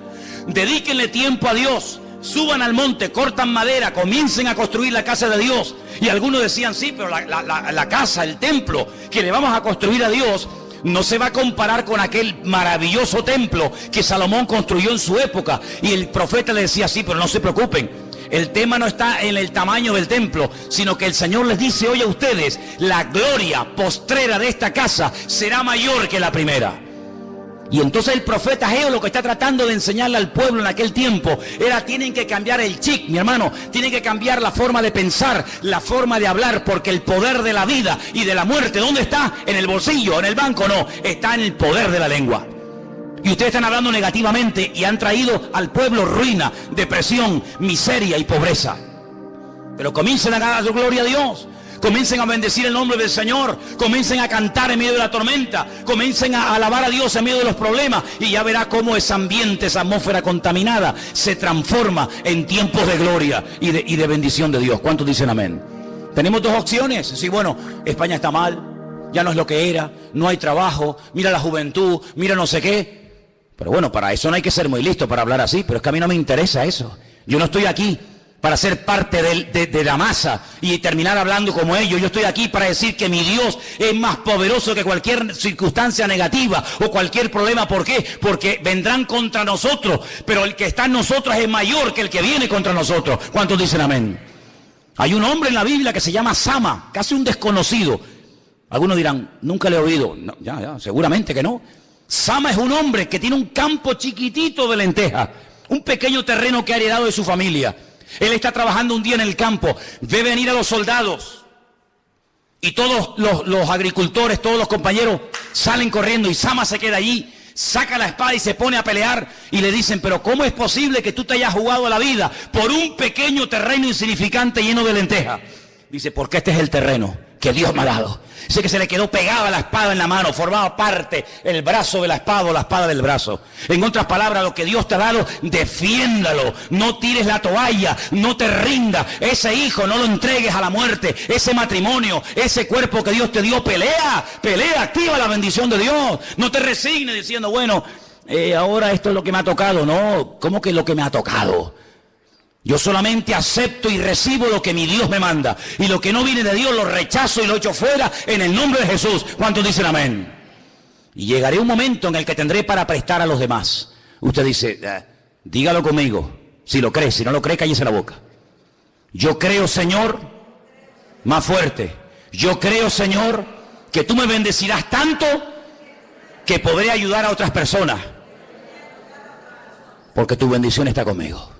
S1: Dedíquenle tiempo a Dios. Suban al monte, cortan madera, comiencen a construir la casa de Dios. Y algunos decían, sí, pero la casa, el templo que le vamos a construir a Dios no se va a comparar con aquel maravilloso templo que Salomón construyó en su época. Y el profeta le decía, sí, pero no se preocupen. El tema no está en el tamaño del templo, sino que el Señor les dice hoy a ustedes, la gloria postrera de esta casa será mayor que la primera. Y entonces el profeta Ageo lo que está tratando de enseñarle al pueblo en aquel tiempo era, tienen que cambiar el chip, mi hermano, tienen que cambiar la forma de pensar, la forma de hablar, porque el poder de la vida y de la muerte, ¿dónde está? ¿En el bolsillo? ¿En el banco? No, está en el poder de la lengua. Y ustedes están hablando negativamente y han traído al pueblo ruina, depresión, miseria y pobreza. Pero comiencen a dar gloria a Dios. Comiencen a bendecir el nombre del Señor. Comiencen a cantar en medio de la tormenta. Comiencen a alabar a Dios en medio de los problemas. Y ya verá cómo ese ambiente, esa atmósfera contaminada se transforma en tiempos de gloria y de bendición de Dios. ¿Cuántos dicen amén? Tenemos dos opciones. Sí, bueno, España está mal. Ya no es lo que era. No hay trabajo. Mira la juventud. Mira no sé qué. Pero bueno, para eso no hay que ser muy listo para hablar así. Pero es que a mí no me interesa eso. Yo no estoy aquí para ser parte de la masa y terminar hablando como ellos. Yo estoy aquí para decir que mi Dios es más poderoso que cualquier circunstancia negativa o cualquier problema. ¿Por qué? Porque vendrán contra nosotros, pero el que está en nosotros es mayor que el que viene contra nosotros. ¿Cuántos dicen amén? Hay un hombre en la Biblia que se llama Sama, casi un desconocido. Algunos dirán, nunca le he oído. No, ya, seguramente que no. Sama es un hombre que tiene un campo chiquitito de lentejas, un pequeño terreno que ha heredado de su familia. Él está trabajando un día en el campo, ve venir a los soldados y todos los agricultores, todos los compañeros salen corriendo y Sama se queda allí, saca la espada y se pone a pelear y le dicen, pero ¿cómo es posible que tú te hayas jugado la vida por un pequeño terreno insignificante lleno de lentejas? Dice, porque este es el terreno que Dios me ha dado. Dice que se le quedó pegada la espada en la mano, formaba parte el brazo de la espada o la espada del brazo. En otras palabras, lo que Dios te ha dado, defiéndalo, no tires la toalla, no te rindas. Ese hijo no lo entregues a la muerte, ese matrimonio, ese cuerpo que Dios te dio, pelea, activa la bendición de Dios. No te resignes diciendo, bueno, ahora esto es lo que me ha tocado. No, ¿cómo que es lo que me ha tocado? Yo solamente acepto y recibo lo que mi Dios me manda. Y lo que no viene de Dios lo rechazo y lo echo fuera en el nombre de Jesús. ¿Cuántos dicen amén? Y llegaré un momento en el que tendré para prestar a los demás. Usted dice, dígalo conmigo. Si lo cree, si no lo cree, cállese la boca. Yo creo, Señor, más fuerte. Yo creo, Señor, que tú me bendecirás tanto que podré ayudar a otras personas. Porque tu bendición está conmigo.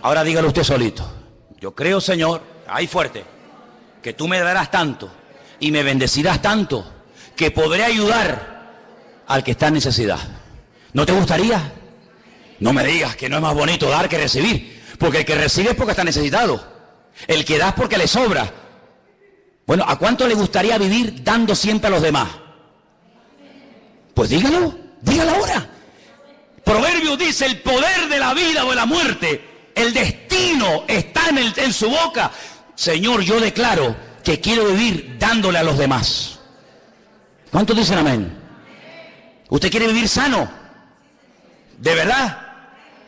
S1: Ahora dígalo usted solito. Yo creo, Señor, ahí fuerte, que tú me darás tanto y me bendecirás tanto que podré ayudar al que está en necesidad. ¿No te gustaría? No me digas que no es más bonito dar que recibir, porque el que recibe es porque está necesitado. El que da es porque le sobra. Bueno, ¿a cuánto le gustaría vivir dando siempre a los demás? Pues dígalo ahora. Proverbios dice, el poder de la vida o de la muerte, el destino está en su boca. Señor, yo declaro que quiero vivir dándole a los demás. ¿Cuántos dicen amén? ¿Usted quiere vivir sano? ¿De verdad?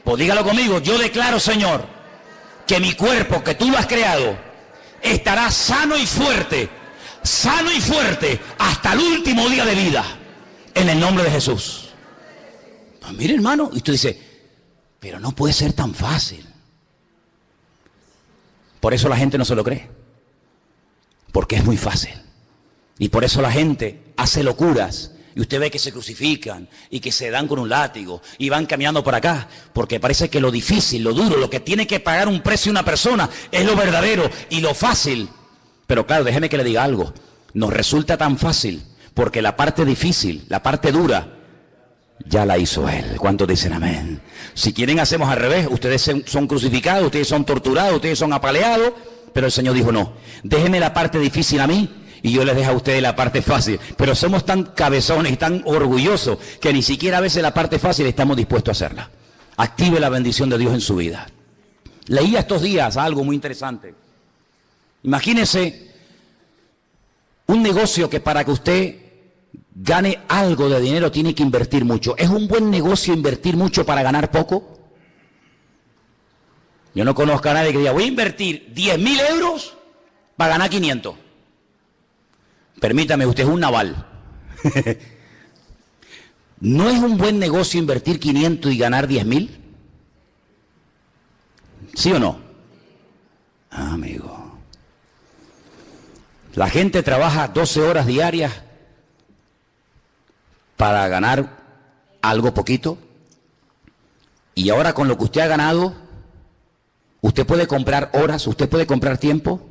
S1: Pues dígalo conmigo. Yo declaro, Señor, que mi cuerpo, que tú lo has creado, estará sano y fuerte hasta el último día de vida, en el nombre de Jesús. Pues mire, hermano, y usted dice, pero no puede ser tan fácil. Por eso la gente no se lo cree, porque es muy fácil. Y por eso la gente hace locuras y usted ve que se crucifican y que se dan con un látigo y van caminando por acá, porque parece que lo difícil, lo duro, lo que tiene que pagar un precio una persona es lo verdadero y lo fácil. Pero claro, déjeme que le diga algo. nos resulta tan fácil porque la parte difícil, la parte dura, ya la hizo Él. ¿Cuántos dicen amén? Si quieren hacemos al revés. Ustedes son crucificados, ustedes son torturados, ustedes son apaleados, pero el Señor dijo no, déjenme la parte difícil a mí y yo les dejo a ustedes la parte fácil. Pero somos tan cabezones y tan orgullosos que ni siquiera a veces la parte fácil estamos dispuestos a hacerla. Active la bendición de Dios en su vida. Leía estos días algo muy interesante. Imagínese un negocio que para que usted gane algo de dinero tiene que invertir mucho. ¿Es un buen negocio invertir mucho para ganar poco? Yo no conozco a nadie que diga, voy a invertir 10.000 euros para ganar 500. Permítame, usted es un naval. ¿No es un buen negocio invertir 500 y ganar 10.000? ¿Sí o no? Amigo. La gente trabaja 12 horas diarias para ganar algo poquito. Y ahora con lo que usted ha ganado, usted puede comprar horas, usted puede comprar tiempo.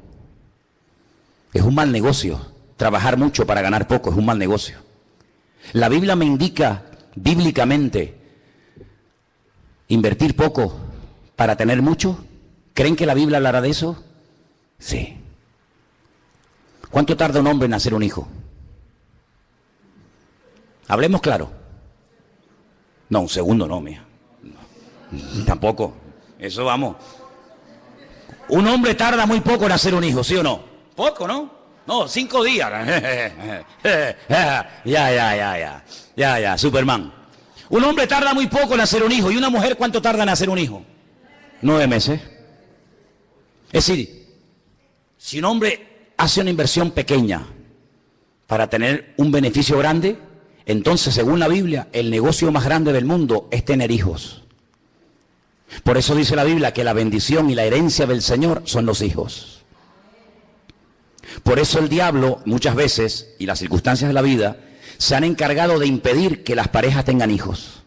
S1: Es un mal negocio. Trabajar mucho para ganar poco es un mal negocio. La Biblia me indica bíblicamente invertir poco para tener mucho. ¿Creen que la Biblia hablará de eso? Sí. ¿Cuánto tarda un hombre en nacer un hijo? Hablemos claro. No, un segundo no, mía. No, tampoco. Eso vamos. Un hombre tarda muy poco en nacer un hijo, ¿sí o no? Poco, ¿no? No, 5 días. Ya, Superman. Un hombre tarda muy poco en nacer un hijo. ¿Y una mujer cuánto tarda en nacer un hijo? 9 meses. Es decir, si un hombre hace una inversión pequeña para tener un beneficio grande, entonces, según la Biblia, el negocio más grande del mundo es tener hijos. Por eso dice la Biblia que la bendición y la herencia del Señor son los hijos. Por eso el diablo, muchas veces, y las circunstancias de la vida, se han encargado de impedir que las parejas tengan hijos.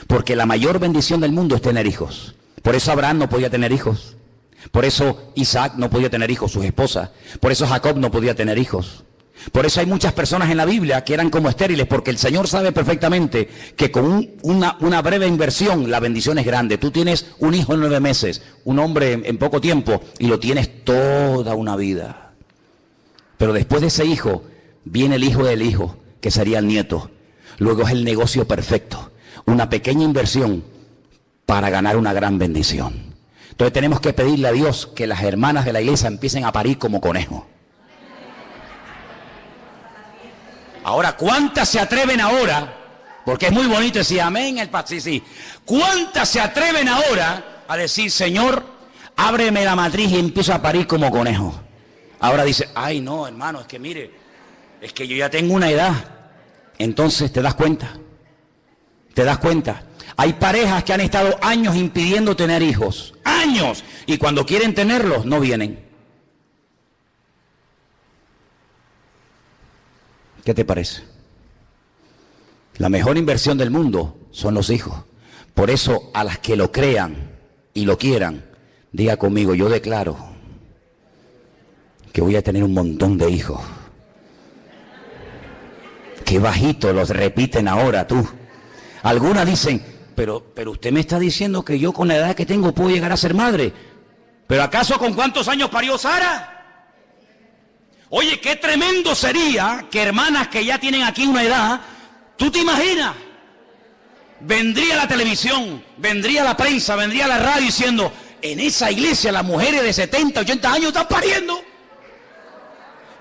S1: Porque la mayor bendición del mundo es tener hijos. Por eso Abraham no podía tener hijos. Por eso Isaac no podía tener hijos, sus esposas. Por eso Jacob no podía tener hijos. Por eso hay muchas personas en la Biblia que eran como estériles, porque el Señor sabe perfectamente que con una breve inversión la bendición es grande. Tú tienes un hijo en 9 meses, un hombre en poco tiempo, y lo tienes toda una vida. Pero después de ese hijo, viene el hijo del hijo, que sería el nieto. Luego es el negocio perfecto, una pequeña inversión para ganar una gran bendición. Entonces tenemos que pedirle a Dios que las hermanas de la iglesia empiecen a parir como conejos. Ahora, ¿cuántas se atreven ahora? Porque es muy bonito decir amén, sí. ¿Cuántas se atreven ahora a decir, Señor, ábreme la matriz y empiezo a parir como conejo? Ahora dice, ay no, hermano, es que mire, es que yo ya tengo una edad. Entonces te das cuenta. Hay parejas que han estado años impidiendo tener hijos. ¡Años! Y cuando quieren tenerlos, no vienen. ¿Qué te parece? La mejor inversión del mundo son los hijos. Por eso, a las que lo crean y lo quieran, diga conmigo, yo declaro que voy a tener un montón de hijos. Qué bajito los repiten ahora tú. Algunas dicen, pero usted me está diciendo que yo con la edad que tengo puedo llegar a ser madre. ¿Pero acaso con cuántos años parió Sara? Oye, qué tremendo sería que hermanas que ya tienen aquí una edad, ¿tú te imaginas? Vendría la televisión, vendría la prensa, vendría la radio diciendo, en esa iglesia las mujeres de 70, 80 años están pariendo.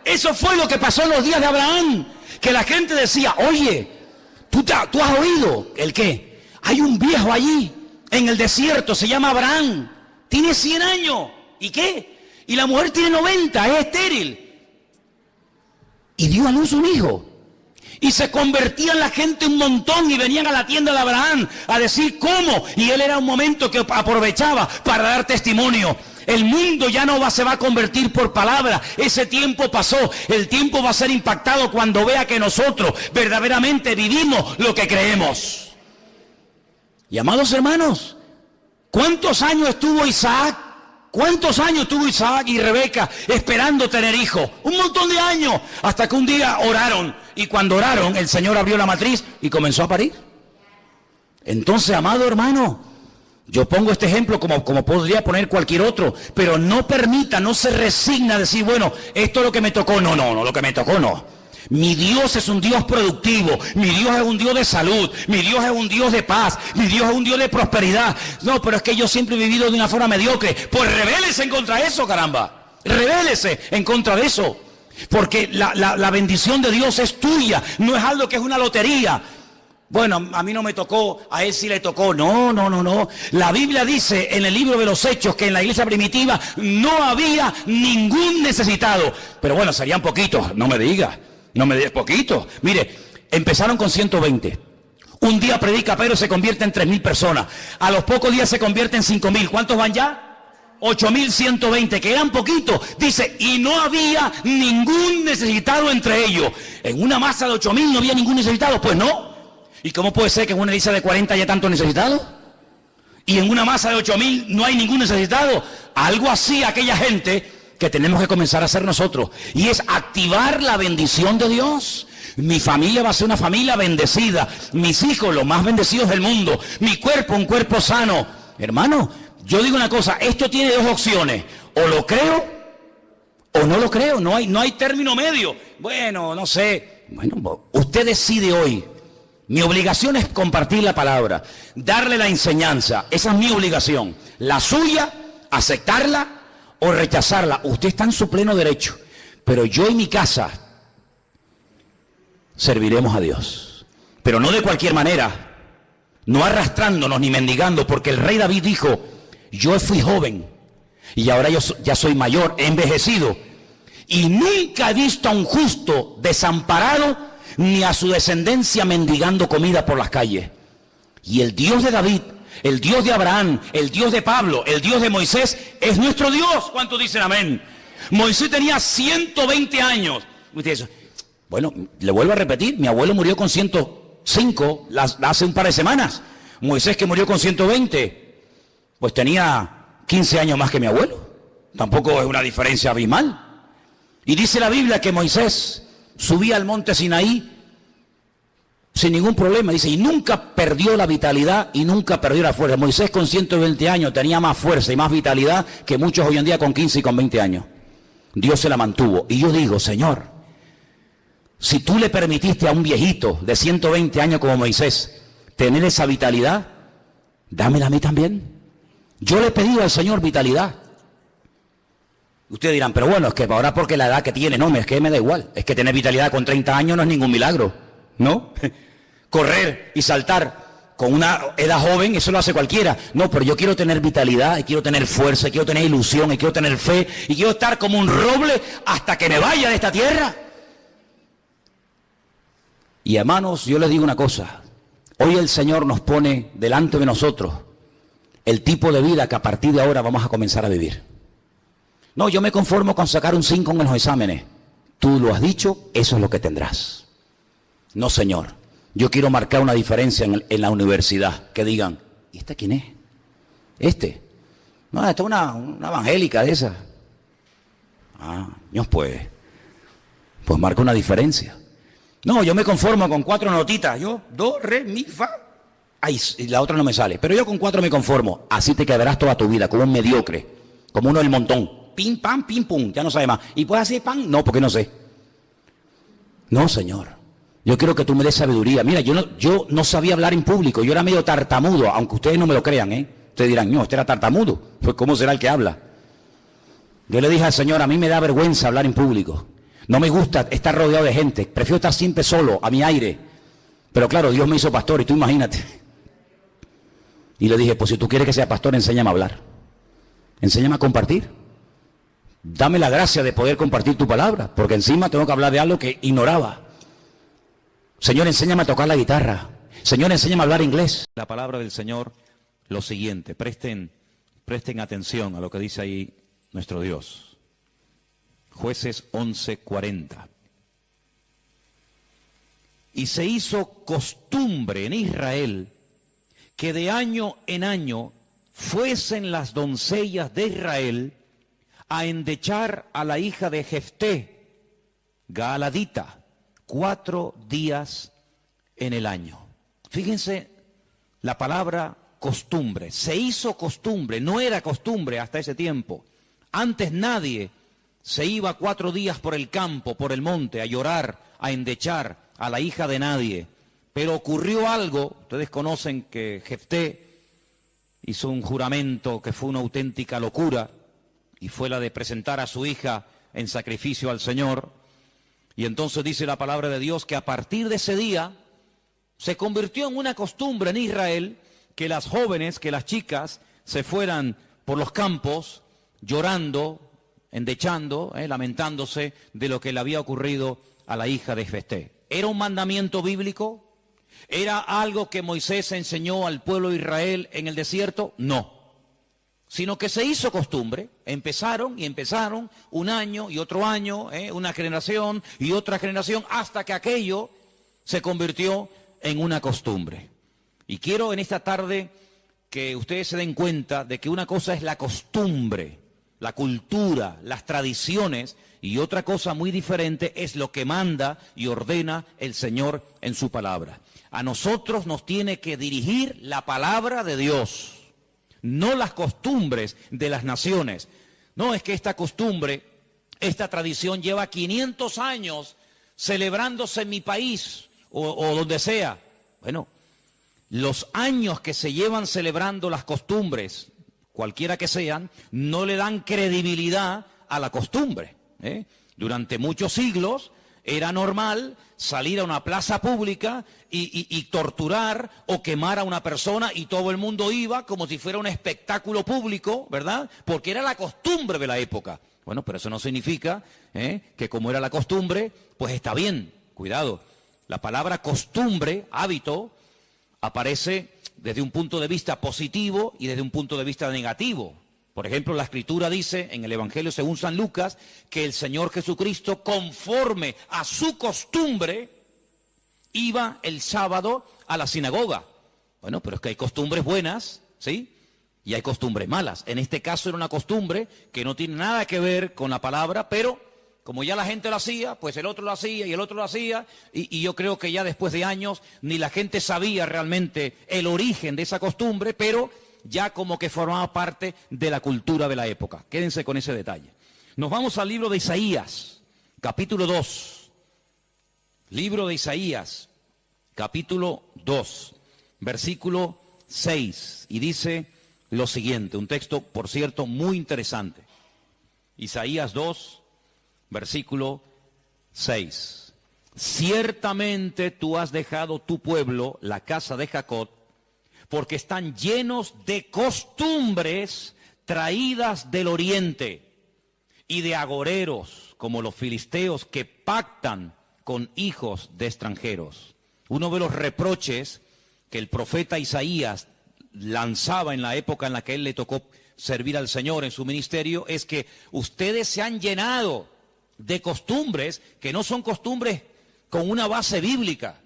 S1: Eso fue lo que pasó en los días de Abraham, que la gente decía, oye, ¿tú has oído el qué? Hay un viejo allí en el desierto, se llama Abraham, tiene 100 años, ¿y qué? Y la mujer tiene 90, es estéril. Y dio a luz un hijo. Y se convertían la gente un montón y venían a la tienda de Abraham a decir cómo. Y él era un momento que aprovechaba para dar testimonio. El mundo ya no se va a convertir por palabras. Ese tiempo pasó. El tiempo va a ser impactado cuando vea que nosotros verdaderamente vivimos lo que creemos. Y amados hermanos, ¿cuántos años estuvo Isaac ¿Cuántos años tuvo Isaac y Rebeca esperando tener hijos? Un montón de años, hasta que un día oraron. Y cuando oraron, el Señor abrió la matriz y comenzó a parir. Entonces, amado hermano, yo pongo este ejemplo como podría poner cualquier otro, pero no permita, no se resigna a decir, bueno, esto es lo que me tocó. No, lo que me tocó no. Mi Dios es un Dios productivo, mi Dios es un Dios de salud, mi Dios es un Dios de paz, mi Dios es un Dios de prosperidad. No, pero es que yo siempre he vivido de una forma mediocre. Pues rebélese en contra de eso, caramba. Rebélese en contra de eso. Porque la bendición de Dios es tuya, no es algo que es una lotería. Bueno, a mí no me tocó, a él sí le tocó. No. La Biblia dice en el libro de los Hechos que en la iglesia primitiva no había ningún necesitado. Pero bueno, serían poquitos, no me digas poquitos. Mire, empezaron con 120. Un día predica Pedro, se convierte en 3,000 personas. A los pocos días se convierte en 5,000. ¿Cuántos van ya? 8,120, que eran poquitos. Dice, y no había ningún necesitado entre ellos. En una masa de 8,000 no había ningún necesitado. Pues no. ¿Y cómo puede ser que en una iglesia de 40 haya tantos necesitados? Y en una masa de 8,000 no hay ningún necesitado. Algo así aquella gente que tenemos que comenzar a hacer nosotros. Y es activar la bendición de Dios. Mi familia va a ser una familia bendecida. Mis hijos, los más bendecidos del mundo. Mi cuerpo, un cuerpo sano. Hermano, yo digo una cosa, esto tiene dos opciones. O lo creo o no lo creo. No hay término medio. Bueno, no sé. Bueno, usted decide hoy. Mi obligación es compartir la palabra, darle la enseñanza. Esa es mi obligación. La suya, aceptarla o rechazarla. Usted está en su pleno derecho. Pero yo y mi casa serviremos a Dios. Pero no de cualquier manera. No arrastrándonos ni mendigando. Porque el rey David dijo, yo fui joven y ahora yo ya soy mayor, he envejecido. Y nunca he visto a un justo desamparado ni a su descendencia mendigando comida por las calles. Y el Dios de David, el Dios de Abraham, el Dios de Pablo, el Dios de Moisés, es nuestro Dios. ¿Cuántos dicen amén? Moisés tenía 120 años. Bueno, le vuelvo a repetir, mi abuelo murió con 105 hace un par de semanas. Moisés, que murió con 120, pues tenía 15 años más que mi abuelo. Tampoco es una diferencia abismal. Y dice la Biblia que Moisés subía al monte Sinaí sin ningún problema, dice, y nunca perdió la vitalidad y nunca perdió la fuerza. Moisés con 120 años tenía más fuerza y más vitalidad que muchos hoy en día con 15 y con 20 años. Dios se la mantuvo. Y yo digo, Señor, si tú le permitiste a un viejito de 120 años como Moisés tener esa vitalidad, dámela a mí también. Yo le he pedido al Señor vitalidad. Ustedes dirán, pero bueno, es que ahora porque la edad que tiene, no, es que me da igual. Es que tener vitalidad con 30 años no es ningún milagro, ¿no? Correr y saltar con una edad joven, eso lo hace cualquiera. No, pero yo quiero tener vitalidad, y quiero tener fuerza, y quiero tener ilusión, y quiero tener fe, y quiero estar como un roble hasta que me vaya de esta tierra. Y hermanos, yo les digo una cosa. Hoy el Señor nos pone delante de nosotros el tipo de vida que a partir de ahora vamos a comenzar a vivir. No, yo me conformo con sacar un 5 en los exámenes. Tú lo has dicho, eso es lo que tendrás. No, Señor, yo quiero marcar una diferencia en la universidad. Que digan, ¿y esta quién es? No, esta es una evangélica de esa. Dios, pues marca una diferencia. No, yo me conformo con 4 notitas. Yo, do, re, mi, fa. Ay, la otra no me sale. Pero yo con 4 me conformo. Así te quedarás toda tu vida, como un mediocre, como uno del montón. Pim, pam, pim, pum, ya no sabe más. ¿Y puedes hacer pan? No, porque no sé. No, Señor. Yo quiero que tú me des sabiduría. Mira, yo no sabía hablar en público. Yo era medio tartamudo, aunque ustedes no me lo crean, ¿eh? Ustedes dirán, no, este era tartamudo. Pues, ¿cómo será el que habla? Yo le dije al Señor, a mí me da vergüenza hablar en público. No me gusta estar rodeado de gente. Prefiero estar siempre solo, a mi aire. Pero claro, Dios me hizo pastor y tú imagínate. Y le dije, pues si tú quieres que sea pastor, enséñame a hablar. Enséñame a compartir. Dame la gracia de poder compartir tu palabra, porque encima tengo que hablar de algo que ignoraba. Señor, enséñame a tocar la guitarra. Señor, enséñame a hablar inglés. La palabra del Señor, lo siguiente, presten atención a lo que dice ahí nuestro Dios. Jueces 11:40. Y se hizo costumbre en Israel que de año en año fuesen las doncellas de Israel a endechar a la hija de Jefté, Gaaladita, 4 días en el año. Fíjense la palabra costumbre. Se hizo costumbre, no era costumbre hasta ese tiempo. Antes nadie se iba 4 días por el campo, por el monte, a llorar, a endechar a la hija de nadie. Pero ocurrió algo, ustedes conocen que Jefté hizo un juramento que fue una auténtica locura, y fue la de presentar a su hija en sacrificio al Señor. Y entonces dice la palabra de Dios que a partir de ese día se convirtió en una costumbre en Israel que las jóvenes, que las chicas se fueran por los campos llorando, endechando, lamentándose de lo que le había ocurrido a la hija de Jefté. ¿Era un mandamiento bíblico? ¿Era algo que Moisés enseñó al pueblo de Israel en el desierto? No. Sino que se hizo costumbre. Empezaron un año y otro año, una generación y otra generación, hasta que aquello se convirtió en una costumbre. Y quiero en esta tarde que ustedes se den cuenta de que una cosa es la costumbre, la cultura, las tradiciones, y otra cosa muy diferente es lo que manda y ordena el Señor en su palabra. A nosotros nos tiene que dirigir la palabra de Dios, no las costumbres de las naciones. No es que esta costumbre, esta tradición lleva 500 años celebrándose en mi país o donde sea. Bueno, los años que se llevan celebrando las costumbres, cualquiera que sean, no le dan credibilidad a la costumbre. Durante muchos siglos era normal salir a una plaza pública y torturar o quemar a una persona, y todo el mundo iba como si fuera un espectáculo público, ¿verdad? Porque era la costumbre de la época. Bueno, pero eso no significa que como era la costumbre, pues está bien. Cuidado, la palabra costumbre, hábito, aparece desde un punto de vista positivo y desde un punto de vista negativo. Por ejemplo, la Escritura dice en el Evangelio según San Lucas que el Señor Jesucristo, conforme a su costumbre, iba el sábado a la sinagoga. Bueno, pero es que hay costumbres buenas, ¿sí? Y hay costumbres malas. En este caso era una costumbre que no tiene nada que ver con la palabra, pero como ya la gente lo hacía, pues el otro lo hacía y el otro lo hacía, y yo creo que ya después de años ni la gente sabía realmente el origen de esa costumbre, pero ya como que formaba parte de la cultura de la época. Quédense con ese detalle. Nos vamos al libro de Isaías, capítulo 2. Libro de Isaías, capítulo 2, versículo 6. Y dice lo siguiente, un texto, por cierto, muy interesante. Isaías 2, versículo 6. Ciertamente tú has dejado tu pueblo, la casa de Jacob, porque están llenos de costumbres traídas del oriente y de agoreros, como los filisteos que pactan con hijos de extranjeros. Uno de los reproches que el profeta Isaías lanzaba en la época en la que él le tocó servir al Señor en su ministerio es que ustedes se han llenado de costumbres que no son costumbres con una base bíblica.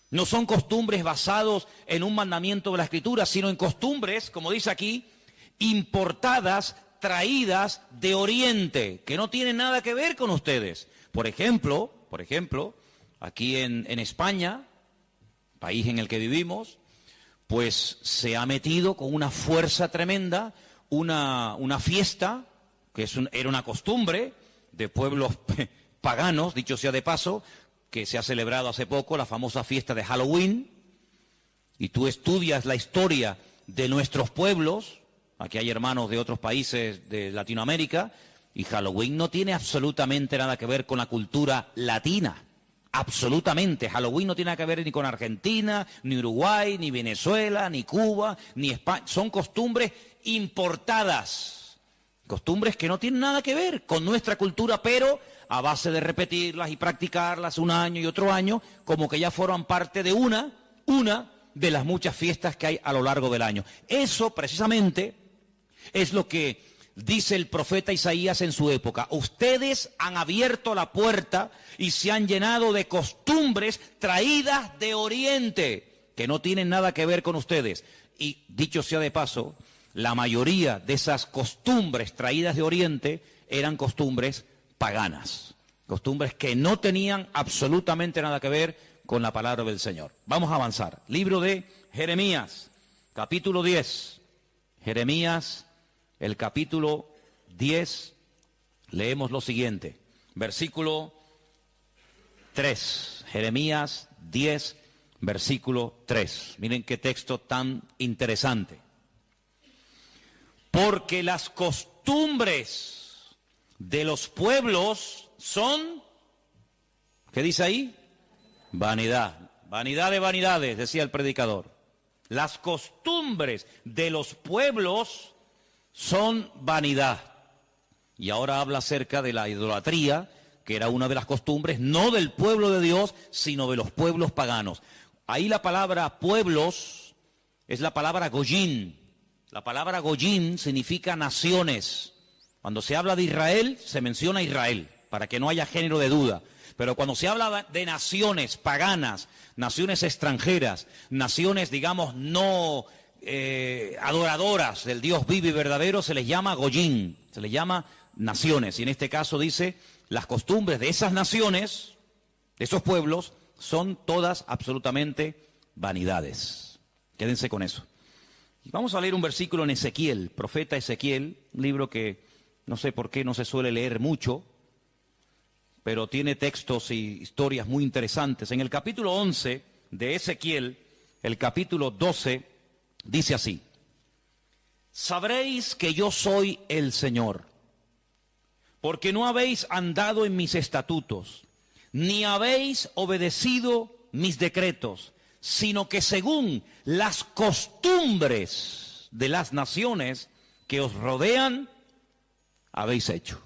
S1: No son costumbres basados en un mandamiento de la Escritura, sino en costumbres, como dice aquí, importadas, traídas de Oriente, que no tienen nada que ver con ustedes. Por ejemplo, aquí en España, país en el que vivimos, pues se ha metido con una fuerza tremenda una fiesta, que era una costumbre de pueblos paganos, dicho sea de paso, que se ha celebrado hace poco, la famosa fiesta de Halloween, y tú estudias la historia de nuestros pueblos, aquí hay hermanos de otros países de Latinoamérica, y Halloween no tiene absolutamente nada que ver con la cultura latina, absolutamente. Halloween no tiene nada que ver ni con Argentina, ni Uruguay, ni Venezuela, ni Cuba, ni España, son costumbres importadas. Costumbres que no tienen nada que ver con nuestra cultura, pero a base de repetirlas y practicarlas un año y otro año, como que ya forman parte de una de las muchas fiestas que hay a lo largo del año. Eso precisamente es lo que dice el profeta Isaías en su época. Ustedes han abierto la puerta y se han llenado de costumbres traídas de Oriente, que no tienen nada que ver con ustedes. Y dicho sea de paso, la mayoría de esas costumbres traídas de Oriente eran costumbres paganas, costumbres que no tenían absolutamente nada que ver con la palabra del Señor. Vamos a avanzar. Libro de Jeremías, capítulo 10. Jeremías, el capítulo 10, leemos lo siguiente, versículo 3. Jeremías 10, versículo 3. Miren qué texto tan interesante. Porque las costumbres de los pueblos son, ¿qué dice ahí? Vanidad. Vanidad de vanidades, decía el predicador. Las costumbres de los pueblos son vanidad. Y ahora habla acerca de la idolatría, que era una de las costumbres, no del pueblo de Dios, sino de los pueblos paganos. Ahí la palabra pueblos es la palabra goyim. La palabra goyim significa naciones. Cuando se habla de Israel, se menciona Israel, para que no haya género de duda. Pero cuando se habla de naciones paganas, naciones extranjeras, naciones, digamos, no adoradoras del Dios vivo y verdadero, se les llama goyim, se les llama naciones. Y en este caso dice, las costumbres de esas naciones, de esos pueblos, son todas absolutamente vanidades. Quédense con eso. Vamos a leer un versículo en Ezequiel, profeta Ezequiel, un libro que no sé por qué no se suele leer mucho, pero tiene textos y historias muy interesantes. En el capítulo 11 de Ezequiel, el capítulo 12, dice así: sabréis que yo soy el Señor, porque no habéis andado en mis estatutos, ni habéis obedecido mis decretos, sino que según las costumbres de las naciones que os rodean, habéis hecho.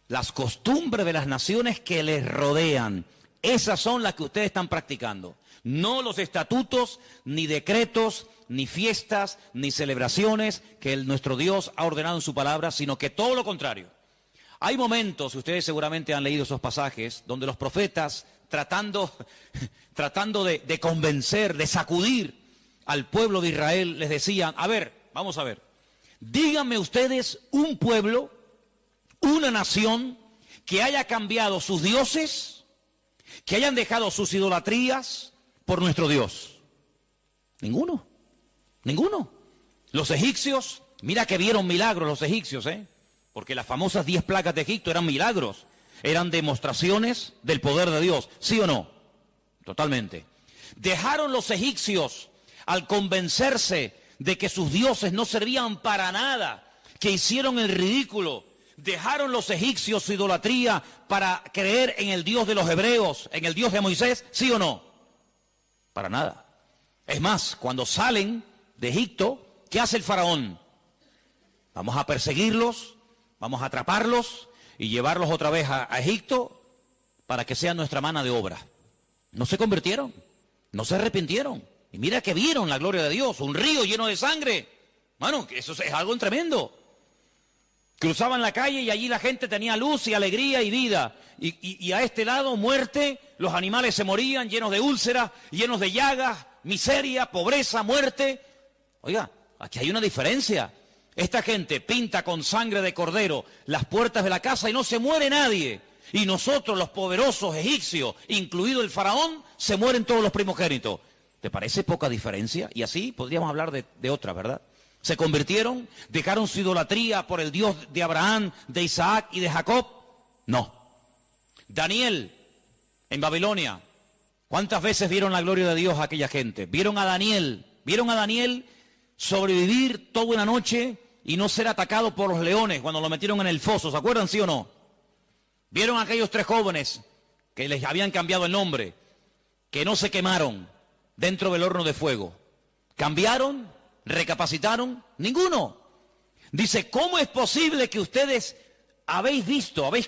S1: Las costumbres de las naciones que les rodean, esas son las que ustedes están practicando. No los estatutos, ni decretos, ni fiestas, ni celebraciones que nuestro Dios ha ordenado en su palabra, sino que todo lo contrario. Hay momentos, ustedes seguramente han leído esos pasajes, donde los profetas, tratando de convencer, de sacudir al pueblo de Israel, les decían, a ver, vamos a ver, díganme ustedes un pueblo, una nación que haya cambiado sus dioses, que hayan dejado sus idolatrías por nuestro Dios. Ninguno, ninguno. Los egipcios, mira que vieron milagros los egipcios, porque las famosas 10 plagas de Egipto eran milagros, eran demostraciones del poder de Dios, ¿sí o no? Totalmente. Dejaron los egipcios al convencerse de que sus dioses no servían para nada, que hicieron el ridículo. Dejaron los egipcios su idolatría para creer en el Dios de los hebreos, en el Dios de Moisés, ¿sí o no? Para nada. Es más, cuando salen de Egipto, ¿qué hace el faraón? Vamos a perseguirlos, vamos a atraparlos y llevarlos otra vez a Egipto para que sean nuestra mano de obra. No se convirtieron, no se arrepintieron. Y mira que vieron la gloria de Dios, un río lleno de sangre. Bueno, eso es algo tremendo. Cruzaban la calle y allí la gente tenía luz y alegría y vida. Y a este lado, muerte, los animales se morían llenos de úlceras, llenos de llagas, miseria, pobreza, muerte. Oiga, aquí hay una diferencia. Esta gente pinta con sangre de cordero las puertas de la casa y no se muere nadie. Y nosotros, los poderosos egipcios, incluido el faraón, se mueren todos los primogénitos. ¿Te parece poca diferencia? Y así podríamos hablar de otra, ¿verdad? ¿Se convirtieron? ¿Dejaron su idolatría por el Dios de Abraham, de Isaac y de Jacob? No. Daniel, en Babilonia, ¿cuántas veces vieron la gloria de Dios a aquella gente? Vieron a Daniel sobrevivir toda una noche y no ser atacado por los leones cuando lo metieron en el foso, ¿se acuerdan, sí o no? Vieron a aquellos 3 jóvenes que les habían cambiado el nombre, que no se quemaron dentro del horno de fuego. ¿Cambiaron? ¿Recapacitaron? Ninguno. Dice, ¿cómo es posible que ustedes habéis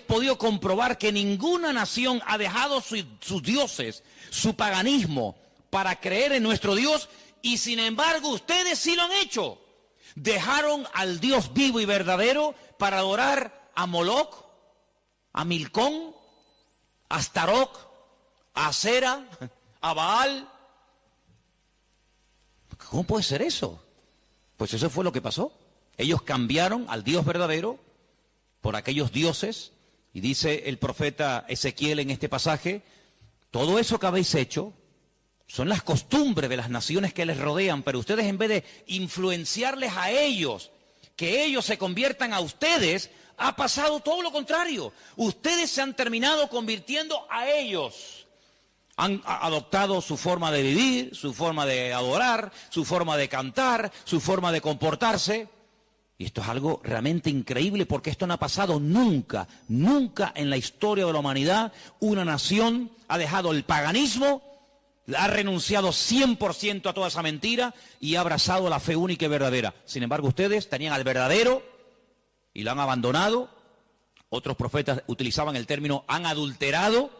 S1: podido comprobar que ninguna nación ha dejado sus dioses, su paganismo, para creer en nuestro Dios, y sin embargo ustedes sí lo han hecho? Dejaron al Dios vivo y verdadero para adorar a Moloch, a Milcón, a Astaroth, a Asera, a Baal. ¿Cómo puede ser eso? Pues eso fue lo que pasó. Ellos cambiaron al Dios verdadero por aquellos dioses, y dice el profeta Ezequiel en este pasaje, todo eso que habéis hecho son las costumbres de las naciones que les rodean, pero ustedes, en vez de influenciarles a ellos, que ellos se conviertan a ustedes, ha pasado todo lo contrario. Ustedes se han terminado convirtiendo a ellos. Han adoptado su forma de vivir, su forma de adorar, su forma de cantar, su forma de comportarse. Y esto es algo realmente increíble, porque esto no ha pasado nunca, nunca en la historia de la humanidad. Una nación ha dejado el paganismo, ha renunciado 100% a toda esa mentira y ha abrazado la fe única y verdadera. Sin embargo, ustedes tenían al verdadero y lo han abandonado. Otros profetas utilizaban el término han adulterado,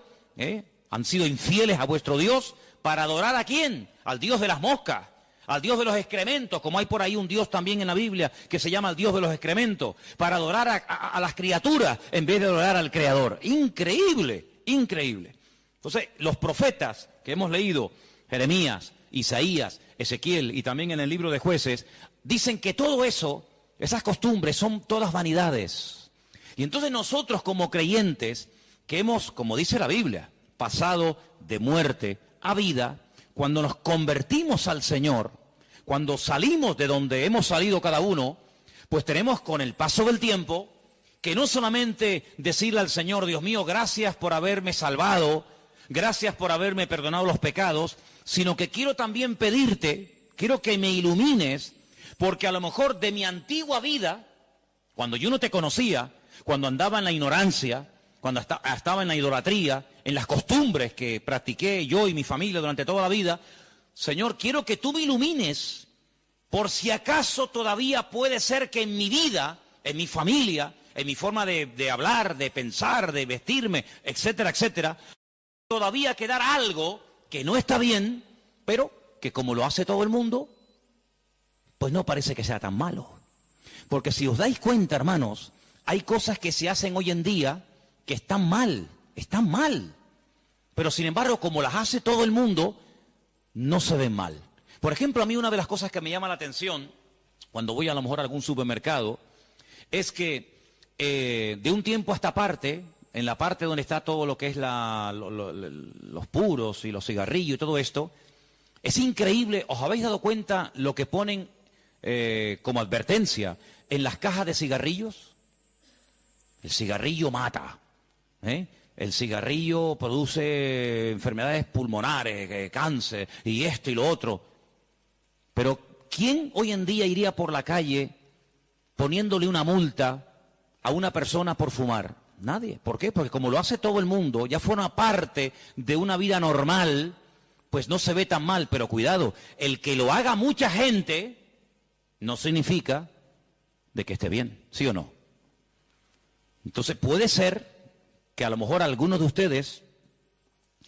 S1: han sido infieles a vuestro Dios. ¿Para adorar a quién? Al Dios de las moscas, al Dios de los excrementos, como hay por ahí un Dios también en la Biblia que se llama el Dios de los excrementos, para adorar a las criaturas en vez de adorar al Creador. Increíble, increíble. Entonces, los profetas que hemos leído, Jeremías, Isaías, Ezequiel y también en el libro de Jueces, dicen que todo eso, esas costumbres, son todas vanidades. Y entonces nosotros, como creyentes, que hemos, como dice la Biblia, pasado de muerte a vida, cuando nos convertimos al Señor, cuando salimos de donde hemos salido cada uno, pues tenemos, con el paso del tiempo, que no solamente decirle al Señor, Dios mío, gracias por haberme salvado, gracias por haberme perdonado los pecados, sino que quiero también pedirte, quiero que me ilumines, porque a lo mejor de mi antigua vida, cuando yo no te conocía, cuando andaba en la ignorancia, cuando estaba en la idolatría, en las costumbres que practiqué yo y mi familia durante toda la vida, Señor, quiero que tú me ilumines, por si acaso todavía puede ser que en mi vida, en mi familia, en mi forma de hablar, de pensar, de vestirme, etcétera, etcétera, todavía quedar algo que no está bien, pero que como lo hace todo el mundo, pues no parece que sea tan malo. Porque si os dais cuenta, hermanos, hay cosas que se hacen hoy en día que están mal. Pero sin embargo, como las hace todo el mundo, no se ven mal. Por ejemplo, a mí una de las cosas que me llama la atención, cuando voy a lo mejor a algún supermercado, es que de un tiempo a esta parte, en la parte donde está todo lo que es los puros y los cigarrillos y todo esto, es increíble. ¿Os habéis dado cuenta lo que ponen como advertencia en las cajas de cigarrillos? El cigarrillo mata, el cigarrillo produce enfermedades pulmonares, cáncer y esto y lo otro. Pero ¿quién hoy en día iría por la calle poniéndole una multa a una persona por fumar? Nadie. ¿Por qué? Porque como lo hace todo el mundo, ya forma parte de una vida normal, pues no se ve tan mal. Pero cuidado, el que lo haga mucha gente no significa de que esté bien, ¿sí o no? Entonces puede ser que a lo mejor algunos de ustedes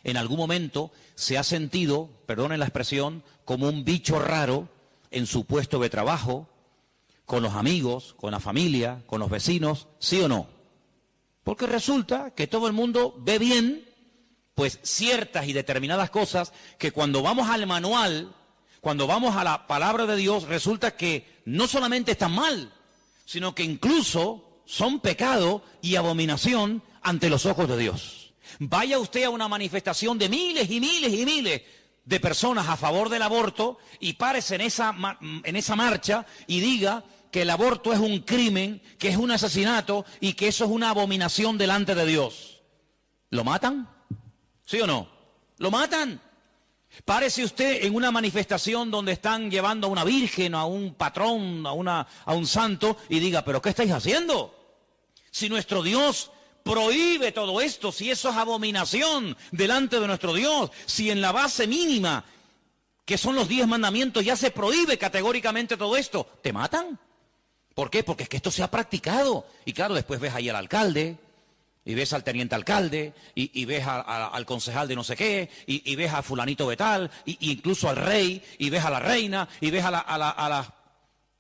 S1: en algún momento se ha sentido, perdonen la expresión, como un bicho raro en su puesto de trabajo, con los amigos, con la familia, con los vecinos, ¿sí o no? Porque resulta que todo el mundo ve bien, pues ciertas y determinadas cosas que cuando vamos al manual, cuando vamos a la palabra de Dios, resulta que no solamente están mal, sino que incluso son pecado y abominación ante los ojos de Dios. Vaya usted a una manifestación de miles y miles y miles de personas a favor del aborto y párese en esa marcha y diga que el aborto es un crimen, que es un asesinato y que eso es una abominación delante de Dios. ¿Lo matan? ¿Sí o no? ¿Lo matan? Párese usted en una manifestación donde están llevando a una virgen, a un patrón, a un santo y diga, ¿pero qué estáis haciendo? Si nuestro Dios prohíbe todo esto, si eso es abominación delante de nuestro Dios, si en la base mínima, que son los 10 mandamientos, ya se prohíbe categóricamente todo esto, ¿te matan? ¿Por qué? Porque es que esto se ha practicado. Y claro, después ves ahí al alcalde, y ves al teniente alcalde, y ves al concejal de no sé qué, y ves a fulanito de tal, y incluso al rey, y ves a la reina, y ves a la...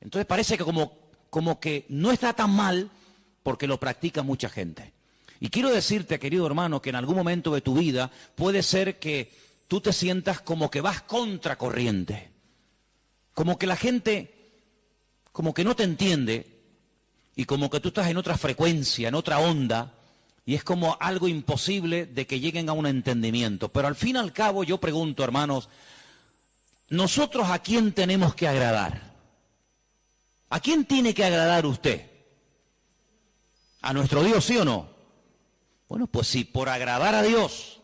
S1: Entonces parece que como que no está tan mal, porque lo practica mucha gente. Y quiero decirte, querido hermano, que en algún momento de tu vida puede ser que tú te sientas como que vas contracorriente. Como que la gente como que no te entiende y como que tú estás en otra frecuencia, en otra onda, y es como algo imposible de que lleguen a un entendimiento. Pero al fin y al cabo yo pregunto, hermanos, ¿nosotros a quién tenemos que agradar? ¿A quién tiene que agradar usted? ¿A nuestro Dios, sí o no? Bueno, pues si por agradar a Dios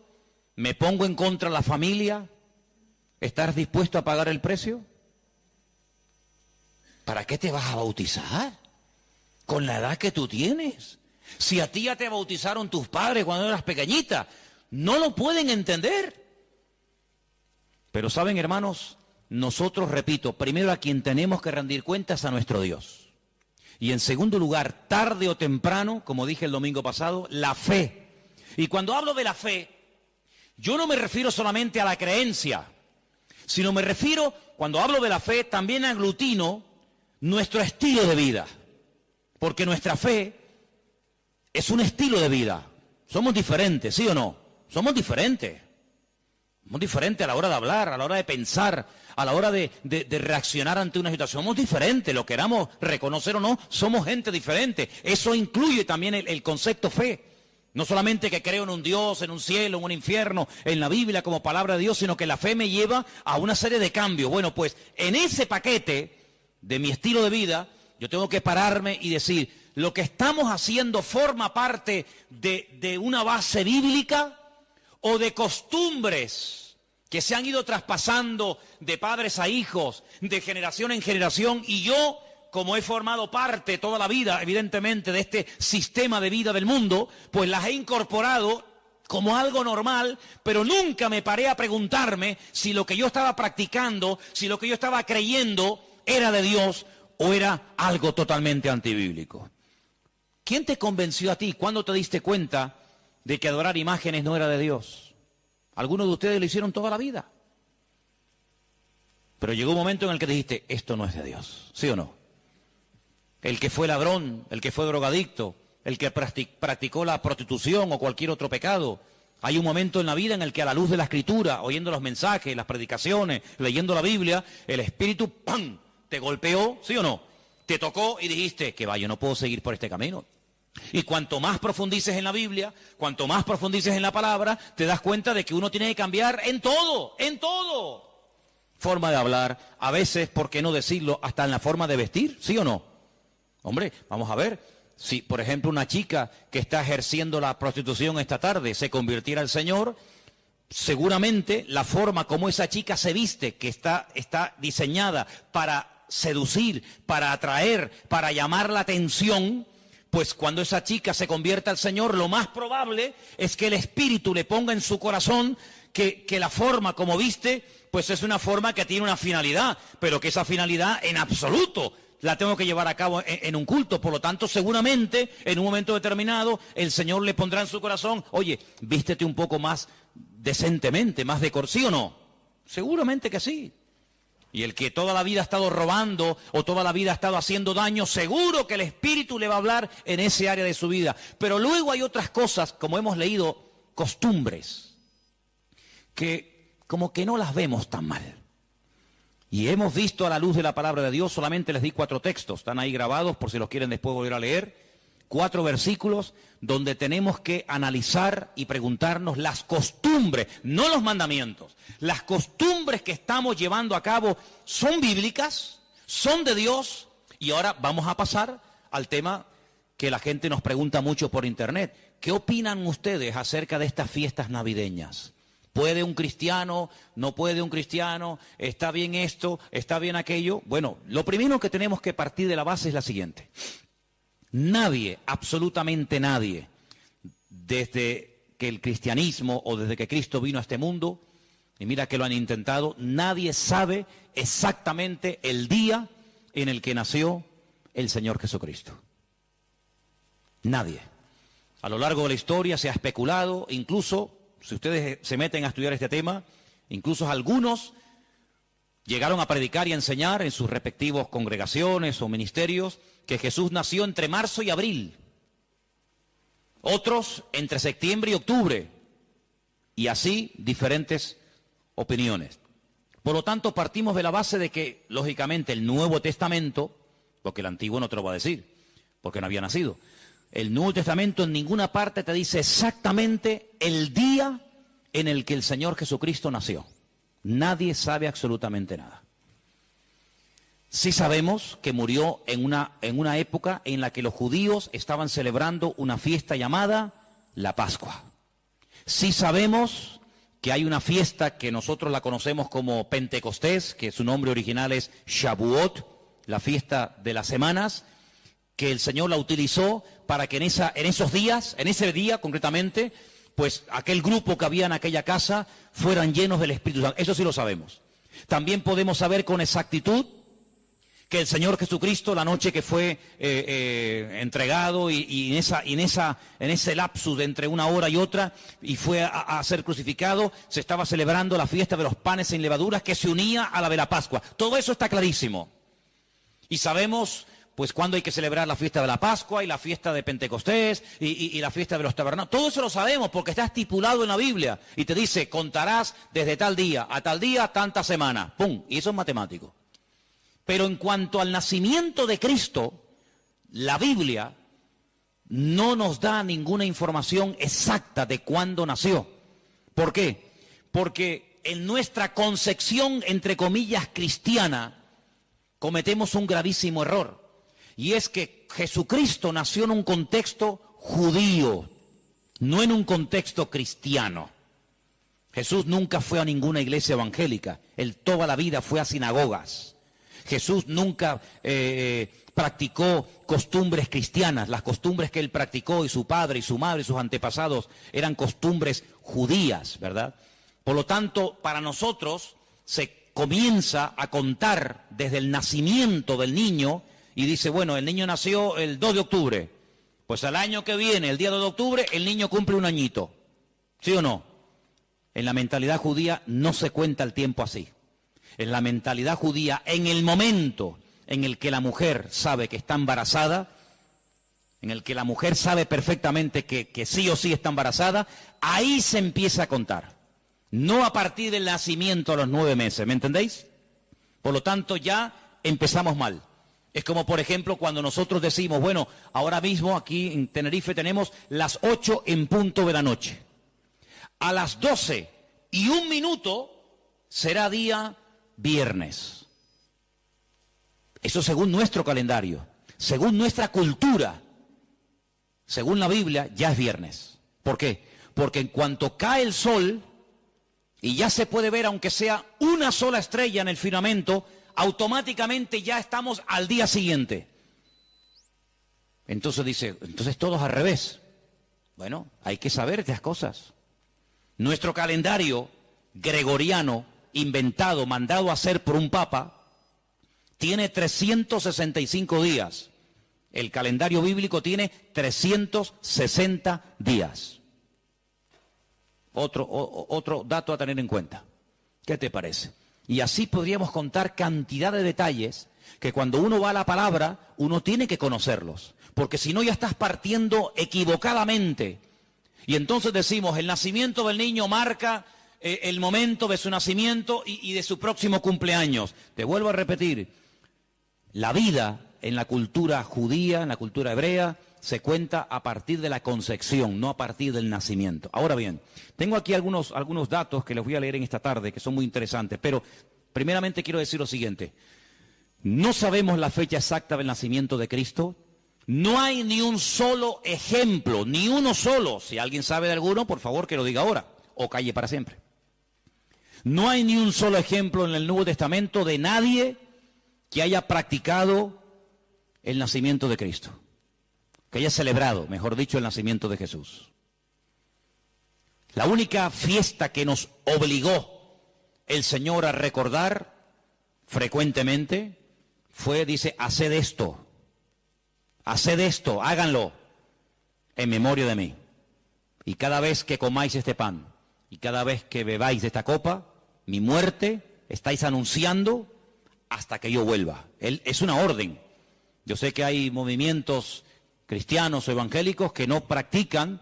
S1: me pongo en contra de la familia, ¿estás dispuesto a pagar el precio? ¿Para qué te vas a bautizar? Con la edad que tú tienes. Si a ti ya te bautizaron tus padres cuando eras pequeñita, no lo pueden entender. Pero saben, hermanos, nosotros, repito, primero a quien tenemos que rendir cuentas a nuestro Dios. Y en segundo lugar, tarde o temprano, como dije el domingo pasado, la fe. Y cuando hablo de la fe, yo no me refiero solamente a la creencia, sino me refiero, cuando hablo de la fe, también aglutino nuestro estilo de vida. Porque nuestra fe es un estilo de vida. Somos diferentes, ¿sí o no? Somos diferentes. Somos diferentes a la hora de hablar, a la hora de pensar, a la hora de reaccionar ante una situación. Somos diferentes, lo queramos reconocer o no, somos gente diferente. Eso incluye también el concepto fe. No solamente que creo en un Dios, en un cielo, en un infierno, en la Biblia como palabra de Dios, sino que la fe me lleva a una serie de cambios. Bueno, pues en ese paquete de mi estilo de vida, yo tengo que pararme y decir, ¿lo que estamos haciendo forma parte de una base bíblica o de costumbres que se han ido traspasando de padres a hijos, de generación en generación, y yo, como he formado parte toda la vida, evidentemente, de este sistema de vida del mundo, pues las he incorporado como algo normal, pero nunca me paré a preguntarme si lo que yo estaba practicando, si lo que yo estaba creyendo era de Dios o era algo totalmente antibíblico. ¿Quién te convenció a ti? ¿Cuándo te diste cuenta de que adorar imágenes no era de Dios? Algunos de ustedes lo hicieron toda la vida. Pero llegó un momento en el que dijiste, esto no es de Dios, ¿sí o no? El que fue ladrón, el que fue drogadicto, el que practicó la prostitución o cualquier otro pecado. Hay un momento en la vida en el que a la luz de la Escritura, oyendo los mensajes, las predicaciones, leyendo la Biblia, el Espíritu, ¡pam!, te golpeó, ¿sí o no? Te tocó y dijiste, que va, yo no puedo seguir por este camino. Y cuanto más profundices en la Biblia, cuanto más profundices en la palabra, te das cuenta de que uno tiene que cambiar en todo, en todo. Forma de hablar, a veces, ¿por qué no decirlo?, hasta en la forma de vestir, ¿sí o no? Hombre, vamos a ver, si por ejemplo una chica que está ejerciendo la prostitución esta tarde se convirtiera al Señor, seguramente la forma como esa chica se viste, que está diseñada para seducir, para atraer, para llamar la atención, pues cuando esa chica se convierta al Señor, lo más probable es que el Espíritu le ponga en su corazón que la forma como viste, pues es una forma que tiene una finalidad, pero que esa finalidad en absoluto la tengo que llevar a cabo en un culto. Por lo tanto, seguramente, en un momento determinado, el Señor le pondrá en su corazón, oye, vístete un poco más decentemente, más ¿sí o no? Seguramente que sí. Y el que toda la vida ha estado robando o toda la vida ha estado haciendo daño, seguro que el Espíritu le va a hablar en ese área de su vida. Pero luego hay otras cosas, como hemos leído, costumbres, que como que no las vemos tan mal. Y hemos visto a la luz de la palabra de Dios, solamente les di 4 textos, están ahí grabados por si los quieren después volver a leer, 4 versículos donde tenemos que analizar y preguntarnos las costumbres, no los mandamientos, las costumbres que estamos llevando a cabo son bíblicas, son de Dios. Y ahora vamos a pasar al tema que la gente nos pregunta mucho por internet. ¿Qué opinan ustedes acerca de estas fiestas navideñas? ¿Puede un cristiano? ¿No puede un cristiano? ¿Está bien esto? ¿Está bien aquello? Bueno, lo primero que tenemos que partir de la base es la siguiente. Nadie, absolutamente nadie, desde que el cristianismo o desde que Cristo vino a este mundo, y mira que lo han intentado, nadie sabe exactamente el día en el que nació el Señor Jesucristo. Nadie. A lo largo de la historia se ha especulado, incluso si ustedes se meten a estudiar este tema, incluso algunos llegaron a predicar y a enseñar en sus respectivos congregaciones o ministerios que Jesús nació entre marzo y abril. Otros entre septiembre y octubre. Y así diferentes opiniones. Por lo tanto, partimos de la base de que, lógicamente, el Nuevo Testamento porque el Antiguo no te lo va a decir, porque no había nacido. El Nuevo Testamento en ninguna parte te dice exactamente el día en el que el Señor Jesucristo nació. Nadie sabe absolutamente nada. Sí sabemos que murió en una época en la que los judíos estaban celebrando una fiesta llamada la Pascua. Sí sabemos que hay una fiesta que nosotros la conocemos como Pentecostés, que su nombre original es Shavuot, la fiesta de las semanas, que el Señor la utilizó para que en esos días, en ese día concretamente, pues aquel grupo que había en aquella casa fueran llenos del Espíritu Santo. Eso sí lo sabemos. También podemos saber con exactitud que el Señor Jesucristo, la noche que fue entregado y en ese lapsus de entre una hora y otra, y fue a ser crucificado, se estaba celebrando la fiesta de los panes sin levaduras que se unía a la de la Pascua. Todo eso está clarísimo. Y sabemos pues cuándo hay que celebrar la fiesta de la Pascua y la fiesta de Pentecostés y la fiesta de los tabernáculos. Todo eso lo sabemos porque está estipulado en la Biblia. Y te dice, contarás desde tal día a tal día, tantas semanas. ¡Pum! Y eso es matemático. Pero en cuanto al nacimiento de Cristo, la Biblia no nos da ninguna información exacta de cuándo nació. ¿Por qué? Porque en nuestra concepción, entre comillas, cristiana, cometemos un gravísimo error. Y es que Jesucristo nació en un contexto judío, no en un contexto cristiano. Jesús nunca fue a ninguna iglesia evangélica, él toda la vida fue a sinagogas. Jesús nunca practicó costumbres cristianas. Las costumbres que él practicó y su padre y su madre y sus antepasados eran costumbres judías, ¿verdad? Por lo tanto, para nosotros se comienza a contar desde el nacimiento del niño y dice, bueno, el niño nació el 2 de octubre. Pues al año que viene, el día 2 de octubre, el niño cumple un añito. ¿Sí o no? En la mentalidad judía no se cuenta el tiempo así. En la mentalidad judía, en el momento en el que la mujer sabe que está embarazada, en el que la mujer sabe perfectamente que sí o sí está embarazada, ahí se empieza a contar. No a partir del nacimiento a los 9 meses, ¿me entendéis? Por lo tanto, ya empezamos mal. Es como, por ejemplo, cuando nosotros decimos, bueno, ahora mismo aquí en Tenerife tenemos las 8 en punto de la noche. A las 12:01 será día viernes. Eso según nuestro calendario, según nuestra cultura, según la Biblia, ya es viernes. ¿Por qué? Porque en cuanto cae el sol y ya se puede ver, aunque sea una sola estrella en el firmamento, automáticamente ya estamos al día siguiente. Entonces dice, entonces todos al revés. Bueno, hay que saber estas cosas. Nuestro calendario gregoriano, inventado, mandado a hacer por un papa, tiene 365 días. El calendario bíblico tiene 360 días. Otro dato a tener en cuenta. ¿Qué te parece? Y así podríamos contar cantidad de detalles que cuando uno va a la palabra, uno tiene que conocerlos. Porque si no ya estás partiendo equivocadamente. Y entonces decimos, el nacimiento del niño marca el momento de su nacimiento y de su próximo cumpleaños. Te vuelvo a repetir, la vida en la cultura judía, en la cultura hebrea, se cuenta a partir de la concepción, no a partir del nacimiento. Ahora bien, tengo aquí algunos datos que les voy a leer en esta tarde, que son muy interesantes, pero primeramente quiero decir lo siguiente. No sabemos la fecha exacta del nacimiento de Cristo. No hay ni un solo ejemplo, ni uno solo. Si alguien sabe de alguno, por favor que lo diga ahora, o calle para siempre. No hay ni un solo ejemplo en el Nuevo Testamento de nadie que haya practicado el nacimiento de Cristo. Que haya celebrado, mejor dicho, el nacimiento de Jesús. La única fiesta que nos obligó el Señor a recordar frecuentemente fue, dice, haced esto, háganlo en memoria de mí. Y cada vez que comáis este pan y cada vez que bebáis de esta copa, mi muerte estáis anunciando hasta que yo vuelva. Es una orden. Yo sé que hay movimientos cristianos o evangélicos que no practican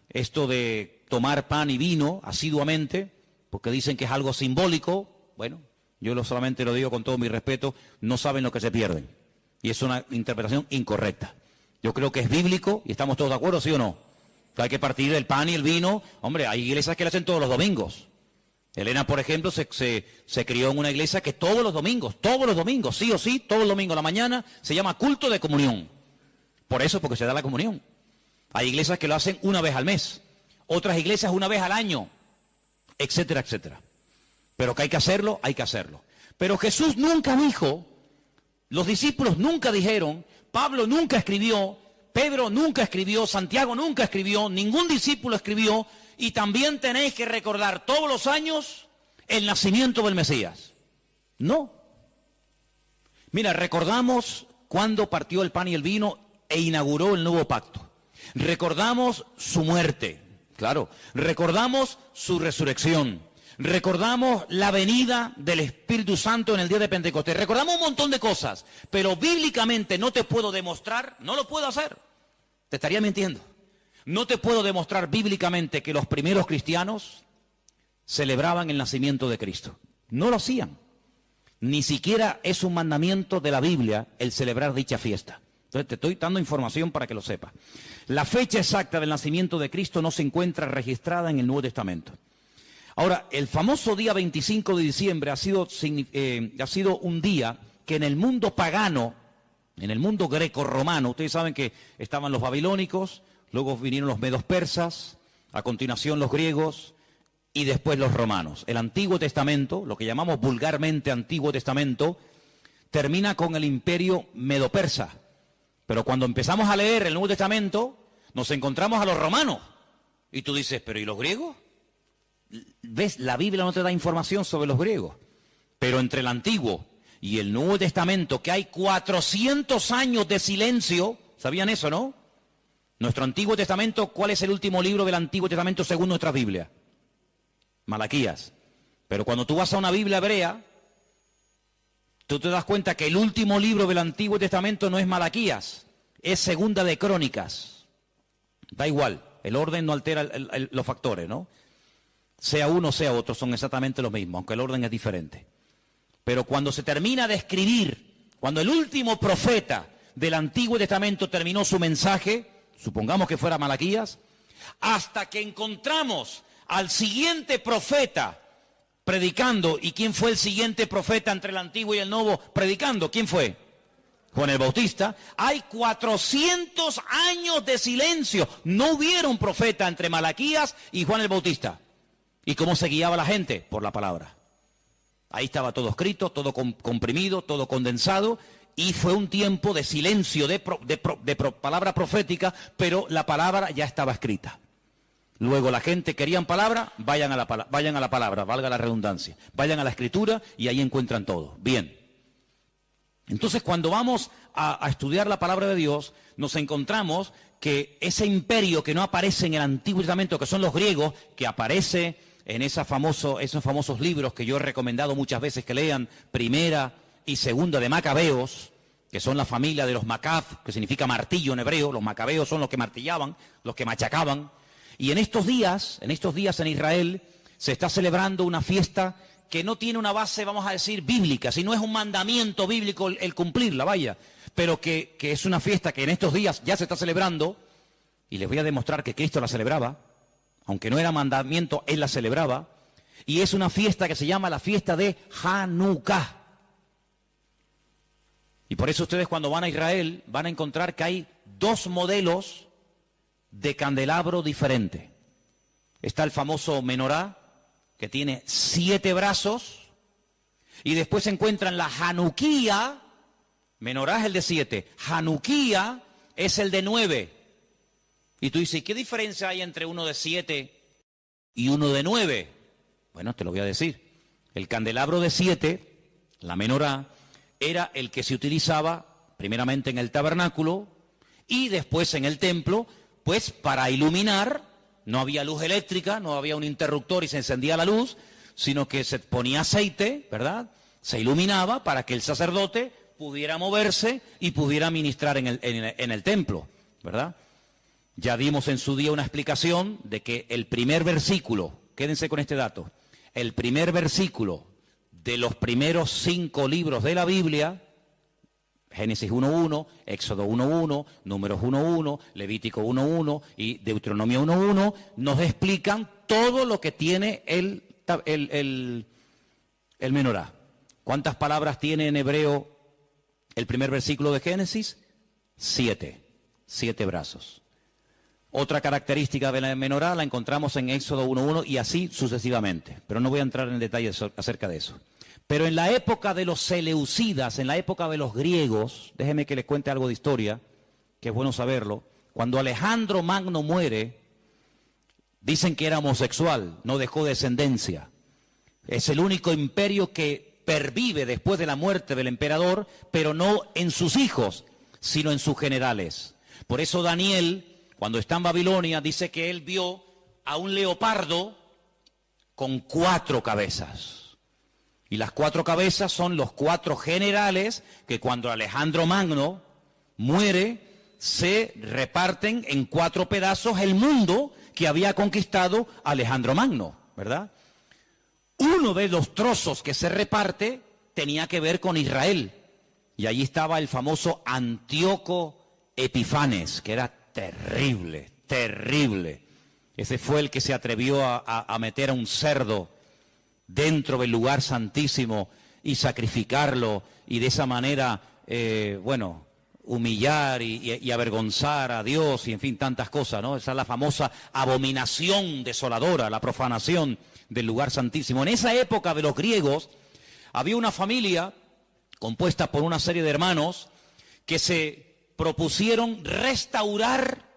S1: esto de tomar pan y vino asiduamente, porque dicen que es algo simbólico. Bueno, yo solamente lo digo con todo mi respeto, no saben lo que se pierden. Y es una interpretación incorrecta. Yo creo que es bíblico y estamos todos de acuerdo, ¿sí o no? Que hay que partir el pan y el vino. Hombre, hay iglesias que lo hacen todos los domingos. Elena, por ejemplo, se crió en una iglesia que todos los domingos, sí o sí, todos los domingos a la mañana, se llama culto de comunión. Por eso, porque se da la comunión. Hay iglesias que lo hacen una vez al mes, otras iglesias una vez al año, etcétera, etcétera. Pero que hay que hacerlo, hay que hacerlo. Pero Jesús nunca dijo, los discípulos nunca dijeron, Pablo nunca escribió, Pedro nunca escribió, Santiago nunca escribió, ningún discípulo escribió, y también tenéis que recordar todos los años el nacimiento del Mesías. No. Mira, recordamos cuando partió el pan y el vino e inauguró el nuevo pacto. Recordamos su muerte, claro. Recordamos su resurrección. Recordamos la venida del Espíritu Santo en el día de Pentecostés. Recordamos un montón de cosas, pero bíblicamente no te puedo demostrar, no lo puedo hacer. Te estaría mintiendo. No te puedo demostrar bíblicamente que los primeros cristianos celebraban el nacimiento de Cristo. No lo hacían. Ni siquiera es un mandamiento de la Biblia el celebrar dicha fiesta. Entonces te estoy dando información para que lo sepas. La fecha exacta del nacimiento de Cristo no se encuentra registrada en el Nuevo Testamento. Ahora, el famoso día 25 de diciembre ha sido un día que en el mundo pagano, en el mundo greco-romano, ustedes saben que estaban los babilónicos, luego vinieron los medos persas, a continuación los griegos y después los romanos. El Antiguo Testamento, lo que llamamos vulgarmente Antiguo Testamento, termina con el imperio medo-persa. Pero cuando empezamos a leer el Nuevo Testamento, nos encontramos a los romanos. Y tú dices, ¿pero y los griegos? ¿Ves? La Biblia no te da información sobre los griegos. Pero entre el Antiguo y el Nuevo Testamento, que hay 400 años de silencio, ¿sabían eso, no? Nuestro Antiguo Testamento, ¿cuál es el último libro del Antiguo Testamento según nuestra Biblia? Malaquías. Pero cuando tú vas a una Biblia hebrea, tú te das cuenta que el último libro del Antiguo Testamento no es Malaquías, es Segunda de Crónicas. Da igual, el orden no altera los factores, ¿no? Sea uno, sea otro, son exactamente los mismos, aunque el orden es diferente. Pero cuando se termina de escribir, cuando el último profeta del Antiguo Testamento terminó su mensaje, supongamos que fuera Malaquías, hasta que encontramos al siguiente profeta predicando. ¿Y quién fue el siguiente profeta entre el Antiguo y el Nuevo predicando? ¿Quién fue? Juan el Bautista. Hay 400 años de silencio. No hubieron profeta entre Malaquías y Juan el Bautista. ¿Y cómo se guiaba la gente? Por la palabra. Ahí estaba todo escrito, todo comprimido, todo condensado, y fue un tiempo de silencio, de palabra profética, pero la palabra ya estaba escrita. Luego la gente querían palabra, vayan a la palabra, valga la redundancia, vayan a la escritura y ahí encuentran todo. Bien. Entonces cuando vamos a estudiar la palabra de Dios, nos encontramos que ese imperio que no aparece en el Antiguo Testamento, que son los griegos, que aparece en esos famosos libros que yo he recomendado muchas veces que lean, Primera y Segunda de Macabeos, que son la familia de los Macab, que significa martillo en hebreo. Los macabeos son los que martillaban, los que machacaban. Y en estos días en Israel se está celebrando una fiesta que no tiene una base, vamos a decir, bíblica, sino es un mandamiento bíblico el cumplirla, vaya, pero que es una fiesta que en estos días ya se está celebrando, y les voy a demostrar que Cristo la celebraba, aunque no era mandamiento, Él la celebraba, y es una fiesta que se llama la fiesta de Hanukkah. Y por eso ustedes cuando van a Israel van a encontrar que hay dos modelos de candelabro diferente. Está el famoso menorá, que tiene 7 brazos, y después se encuentran la Hanukkía. Menorá es el de 7, Hanukkía es el de 9. Y tú dices, ¿qué diferencia hay entre uno de 7 y uno de 9? Bueno, te lo voy a decir. El candelabro de 7, la menorá, era el que se utilizaba primeramente en el tabernáculo y después en el templo, pues para iluminar. No había luz eléctrica, no había un interruptor y se encendía la luz, sino que se ponía aceite, ¿verdad? Se iluminaba para que el sacerdote pudiera moverse y pudiera ministrar en el templo, ¿verdad? Ya dimos en su día una explicación de que el primer versículo, quédense con este dato, el primer versículo de los primeros 5 libros de la Biblia, Génesis 1.1, Éxodo 1.1, Números 1.1, Levítico 1.1 y Deuteronomio 1.1 nos explican todo lo que tiene el menorá. ¿Cuántas palabras tiene en hebreo el primer versículo de Génesis? 7 brazos. Otra característica de la menorá la encontramos en Éxodo 1.1 y así sucesivamente, pero no voy a entrar en detalles acerca de eso. Pero en la época de los seleucidas, en la época de los griegos, déjeme que les cuente algo de historia, que es bueno saberlo. Cuando Alejandro Magno muere, dicen que era homosexual, no dejó descendencia. Es el único imperio que pervive después de la muerte del emperador, pero no en sus hijos, sino en sus generales. Por eso Daniel, cuando está en Babilonia, dice que él vio a un leopardo con 4 cabezas. Y las 4 cabezas son los 4 generales que cuando Alejandro Magno muere, se reparten en 4 pedazos el mundo que había conquistado Alejandro Magno, ¿verdad? Uno de los trozos que se reparte tenía que ver con Israel. Y allí estaba el famoso Antíoco Epifanes, que era terrible, terrible. Ese fue el que se atrevió a meter a un cerdo dentro del lugar santísimo y sacrificarlo y de esa manera, humillar y avergonzar a Dios y en fin, tantas cosas, ¿no? Esa es la famosa abominación desoladora, la profanación del lugar santísimo. En esa época de los griegos había una familia compuesta por una serie de hermanos que se propusieron restaurar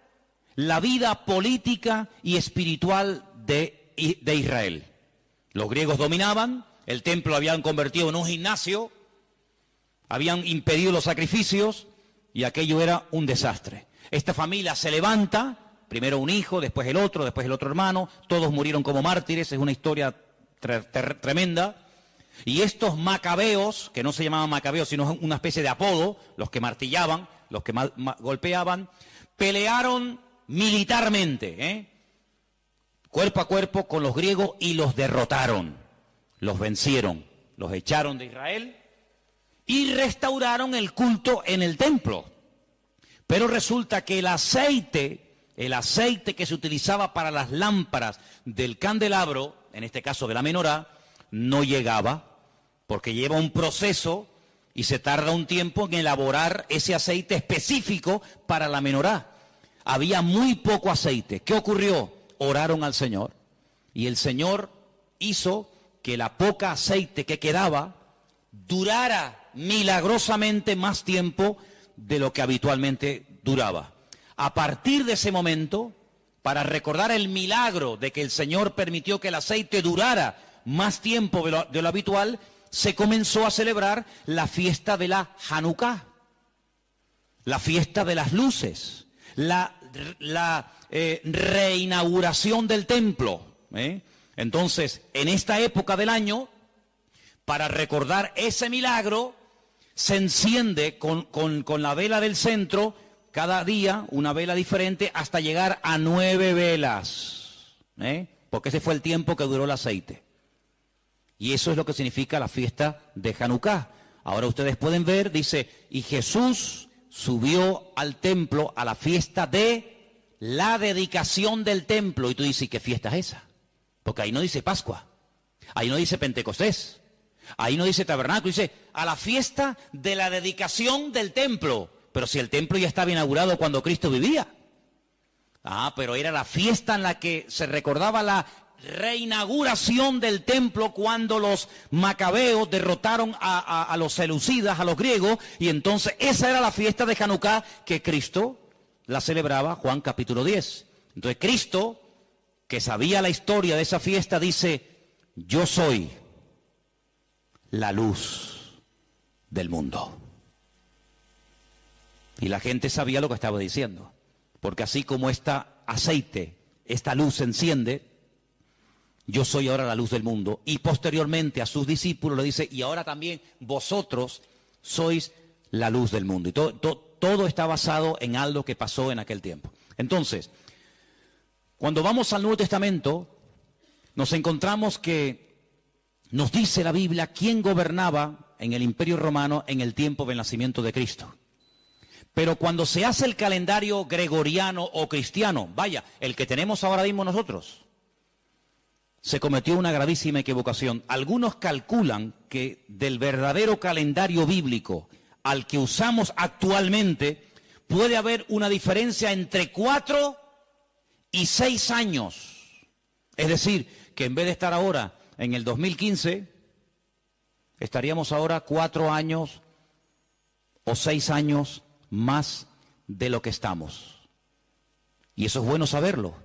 S1: la vida política y espiritual de Israel. Los griegos dominaban, el templo lo habían convertido en un gimnasio, habían impedido los sacrificios y aquello era un desastre. Esta familia se levanta, primero un hijo, después el otro hermano, todos murieron como mártires, es una historia tremenda. Y estos macabeos, que no se llamaban macabeos, sino una especie de apodo, los que martillaban, los que golpeaban, pelearon militarmente, cuerpo a cuerpo con los griegos y los derrotaron, los vencieron, los echaron de Israel y restauraron el culto en el templo. Pero resulta que el aceite que se utilizaba para las lámparas del candelabro, en este caso de la menorá, no llegaba, porque lleva un proceso y se tarda un tiempo en elaborar ese aceite específico para la menorá. Había muy poco aceite. ¿Qué ocurrió? Oraron al Señor y el Señor hizo que la poca aceite que quedaba durara milagrosamente más tiempo de lo que habitualmente duraba. A partir de ese momento, para recordar el milagro de que el Señor permitió que el aceite durara más tiempo de lo habitual, se comenzó a celebrar la fiesta de la Hanukkah, la fiesta de las luces, la reinauguración del templo. Entonces, en esta época del año, para recordar ese milagro, se enciende con la vela del centro, cada día una vela diferente, hasta llegar a 9 velas, porque ese fue el tiempo que duró el aceite. Y eso es lo que significa la fiesta de Hanukkah. Ahora ustedes pueden ver, dice, y Jesús subió al templo a la fiesta de la dedicación del templo. Y tú dices, ¿qué fiesta es esa? Porque ahí no dice Pascua, ahí no dice Pentecostés, ahí no dice Tabernáculo, dice a la fiesta de la dedicación del templo. Pero si el templo ya estaba inaugurado cuando Cristo vivía. Pero era la fiesta en la que se recordaba la reinauguración del templo cuando los macabeos derrotaron a los seleucidas, a los griegos, y entonces esa era la fiesta de Hanukkah que Cristo la celebraba, Juan capítulo 10. Entonces Cristo, que sabía la historia de esa fiesta, dice, yo soy la luz del mundo. Y la gente sabía lo que estaba diciendo, porque así como este aceite, esta luz se enciende, yo soy ahora la luz del mundo. Y posteriormente a sus discípulos le dice, y ahora también vosotros sois la luz del mundo. Y todo está basado en algo que pasó en aquel tiempo. Entonces, cuando vamos al Nuevo Testamento, nos encontramos que nos dice la Biblia quién gobernaba en el Imperio Romano en el tiempo del nacimiento de Cristo. Pero cuando se hace el calendario gregoriano o cristiano, vaya, el que tenemos ahora mismo nosotros, se cometió una gravísima equivocación. Algunos calculan que del verdadero calendario bíblico al que usamos actualmente puede haber una diferencia entre 4 y 6 años. Es decir, que en vez de estar ahora en el 2015, estaríamos ahora 4 años o 6 años más de lo que estamos. Y eso es bueno saberlo,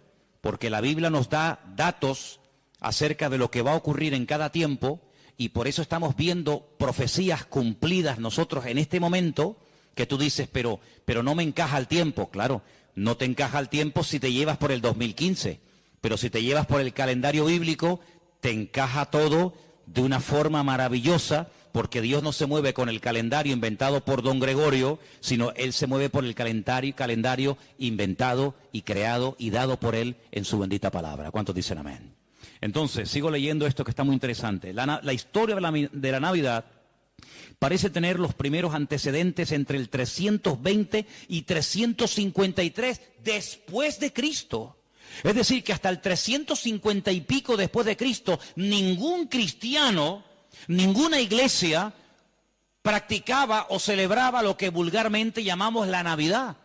S1: porque la Biblia nos da datos acerca de lo que va a ocurrir en cada tiempo, y por eso estamos viendo profecías cumplidas nosotros en este momento, que tú dices, pero no me encaja el tiempo. Claro, no te encaja el tiempo si te llevas por el 2015, pero si te llevas por el calendario bíblico, te encaja todo de una forma maravillosa, porque Dios no se mueve con el calendario inventado por don Gregorio, sino Él se mueve por el calendario inventado y creado y dado por Él en su bendita palabra. ¿Cuántos dicen amén? Entonces, sigo leyendo esto que está muy interesante. La historia de la Navidad parece tener los primeros antecedentes entre el 320 y 353 después de Cristo. Es decir, que hasta el 350 y pico después de Cristo, ningún cristiano, ninguna iglesia practicaba o celebraba lo que vulgarmente llamamos la Navidad.